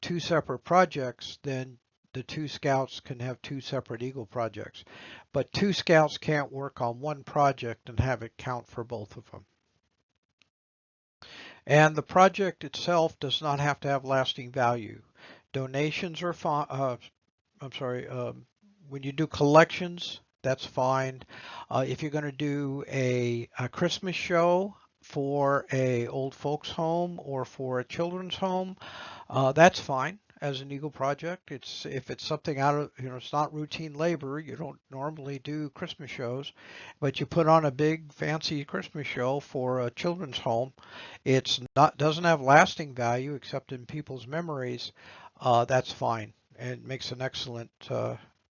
Speaker 1: two separate projects, then the two scouts can have two separate Eagle projects, but two scouts can't work on one project and have it count for both of them. And the project itself does not have to have lasting value. Donations are fine. I'm sorry. When you do collections, that's fine. If you're going to do a Christmas show for a old folks home or for a children's home, that's fine. as an Eagle project. If it's something out of, it's not routine labor. You don't normally do Christmas shows, but you put on a big fancy Christmas show for a children's home. It's not doesn't have lasting value except in people's memories. That's fine. And it makes an excellent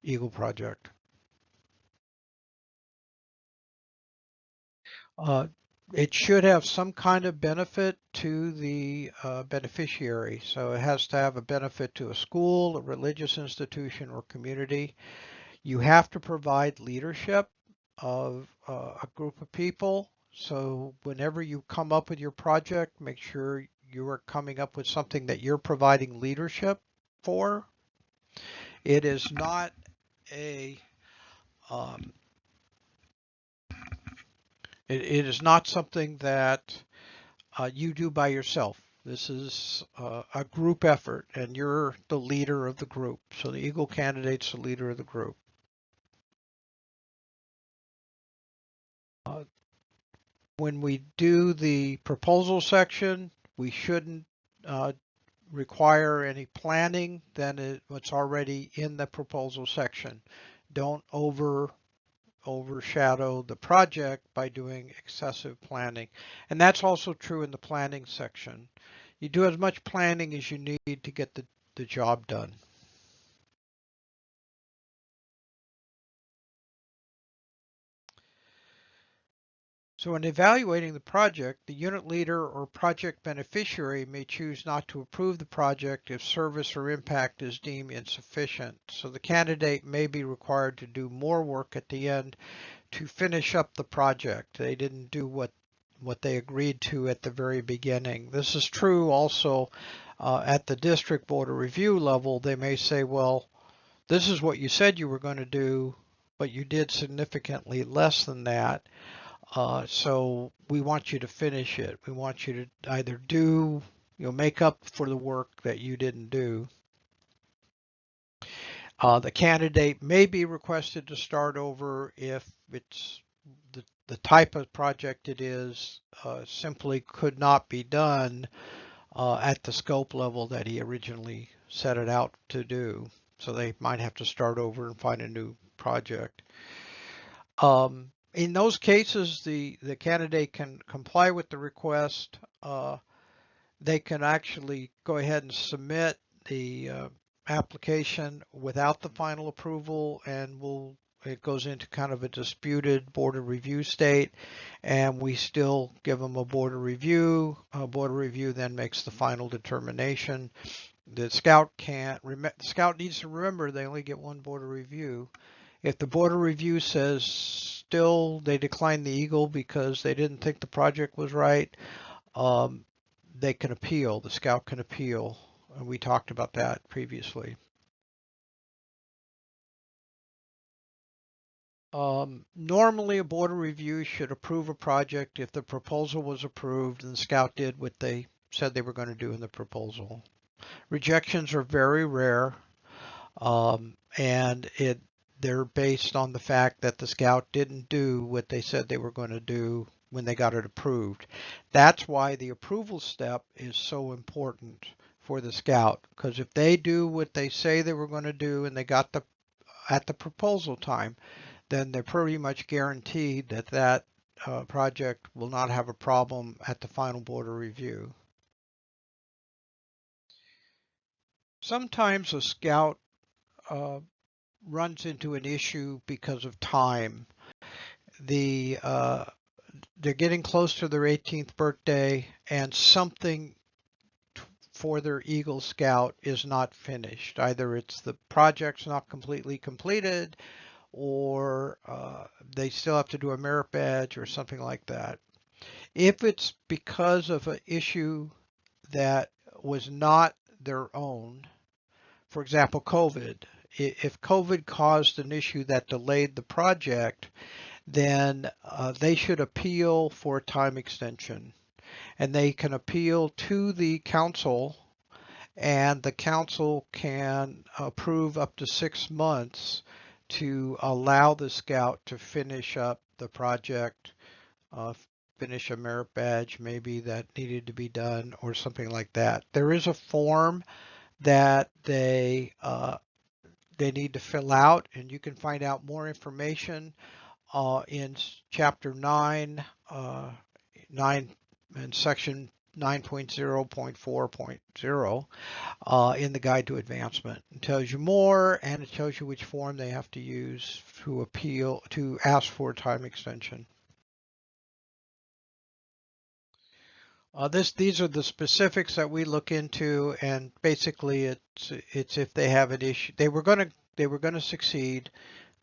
Speaker 1: Eagle project. Uh, it should have some kind of benefit to the beneficiary. So it has to have a benefit to a school, a religious institution, or community. You have to provide leadership of a group of people. So whenever you come up with your project, make sure you are coming up with something that you're providing leadership for. It is not a um, it is not something that you do by yourself. This is a group effort, and you're the leader of the group. So the Eagle candidate's the leader of the group. Uh, when we do the proposal section, we shouldn't uh, require any planning than what's already in the proposal section. Don't overshadow the project by doing excessive planning. And that's also true in the planning section. You do as much planning as you need to get the job done. So in evaluating the project, the unit leader or project beneficiary may choose not to approve the project if service or impact is deemed insufficient. So the candidate may be required to do more work at the end to finish up the project. They didn't do what they agreed to at the very beginning. This is true also at the district board of review level. They may say, well, this is what you said you were going to do, but you did significantly less than that. So we want you to finish it. We want you to either do, make up for the work that you didn't do. The candidate may be requested to start over if it's the type of project it is simply could not be done at the scope level that he originally set it out to do. So they might have to start over and find a new project. In those cases, the candidate can comply with the request. They can actually go ahead and submit the application without the final approval, and it goes into kind of a disputed board of review state, and we still give them a board of review. A board of review then makes the final determination. The scout can't. The scout needs to remember they only get one board of review. If the board of review says still they decline the Eagle because they didn't think the project was right, um, they can appeal. The scout can appeal. And we talked about that previously. Normally, a board of review should approve a project if the proposal was approved and the scout did what they said they were going to do in the proposal. Rejections are very rare, and they're based on the fact that the scout didn't do what they said they were going to do when they got it approved. That's why the approval step is so important for the scout, because if they do what they say they were going to do and they got at the proposal time, then they're pretty much guaranteed that project will not have a problem at the final board of review. Sometimes a scout uh, runs into an issue because of time. The they're getting close to their 18th birthday, and something for their Eagle Scout is not finished. Either it's the project's not completely completed, or they still have to do a merit badge or something like that. If it's because of an issue that was not their own, for example, COVID, if COVID caused an issue that delayed the project, then they should appeal for a time extension. And they can appeal to the council, and the council can approve up to 6 months to allow the scout to finish up the project, uh, finish a merit badge maybe that needed to be done or something like that. There is a form that they need to fill out, and you can find out more information in Chapter 9, 9 and Section 9.0.4.0 in the Guide to Advancement. It tells you more, and it tells you which form they have to use to ask for a time extension. These are the specifics that we look into, and basically it's if they have an issue. They were gonna succeed,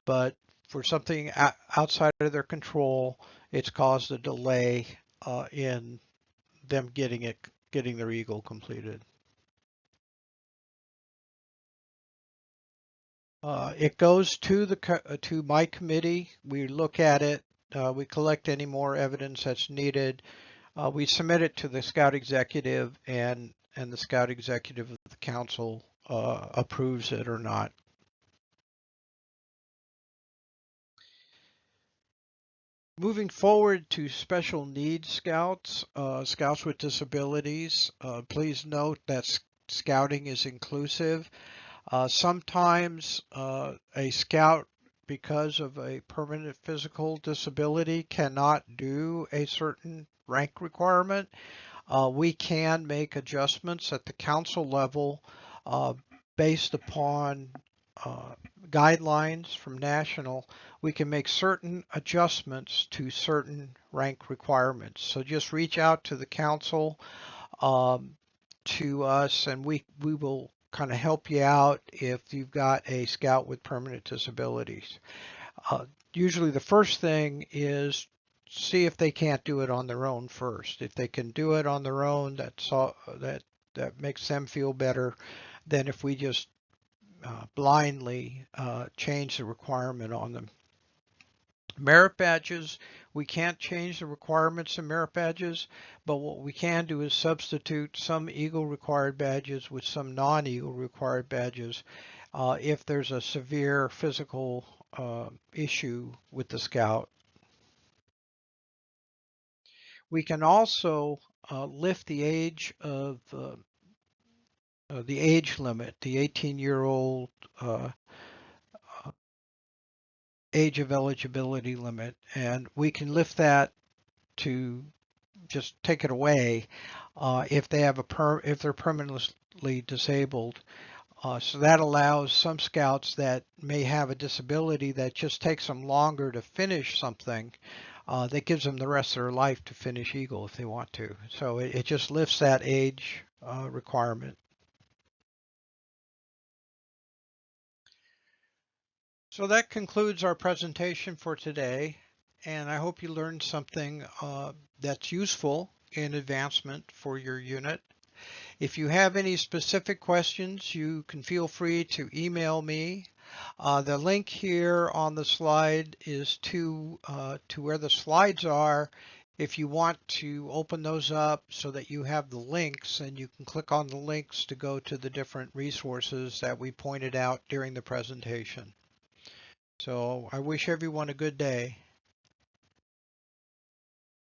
Speaker 1: but for something outside of their control, it's caused a delay in them getting their Eagle completed. It goes to my committee. We look at it. We collect any more evidence that's needed. We submit it to the Scout Executive, and the Scout Executive of the Council approves it or not. Moving forward to special needs scouts, scouts with disabilities, please note that scouting is inclusive. Sometimes a scout, because of a permanent physical disability, cannot do a certain rank requirement. We can make adjustments at the council level based upon guidelines from national. We can make certain adjustments to certain rank requirements. So just reach out to the council, to us, and we will kind of help you out if you've got a scout with permanent disabilities. Usually the first thing is see if they can't do it on their own first. If they can do it on their own, that makes them feel better than if we just blindly change the requirement on them. Merit badges, we can't change the requirements of merit badges, but what we can do is substitute some Eagle required badges with some non-Eagle required badges if there's a severe physical issue with the scout. We can also lift the age of the age limit, the 18-year-old age of eligibility limit, and we can lift that to just take it away if they have if they're permanently disabled. So that allows some scouts that may have a disability that just takes them longer to finish something. That gives them the rest of their life to finish Eagle if they want to. So it just lifts that age requirement. So that concludes our presentation for today, and I hope you learned something that's useful in advancement for your unit. If you have any specific questions, you can feel free to email me. The link here on the slide is to where the slides are. If you want to open those up so that you have the links, and you can click on the links to go to the different resources that we pointed out during the presentation. So I wish everyone a good day.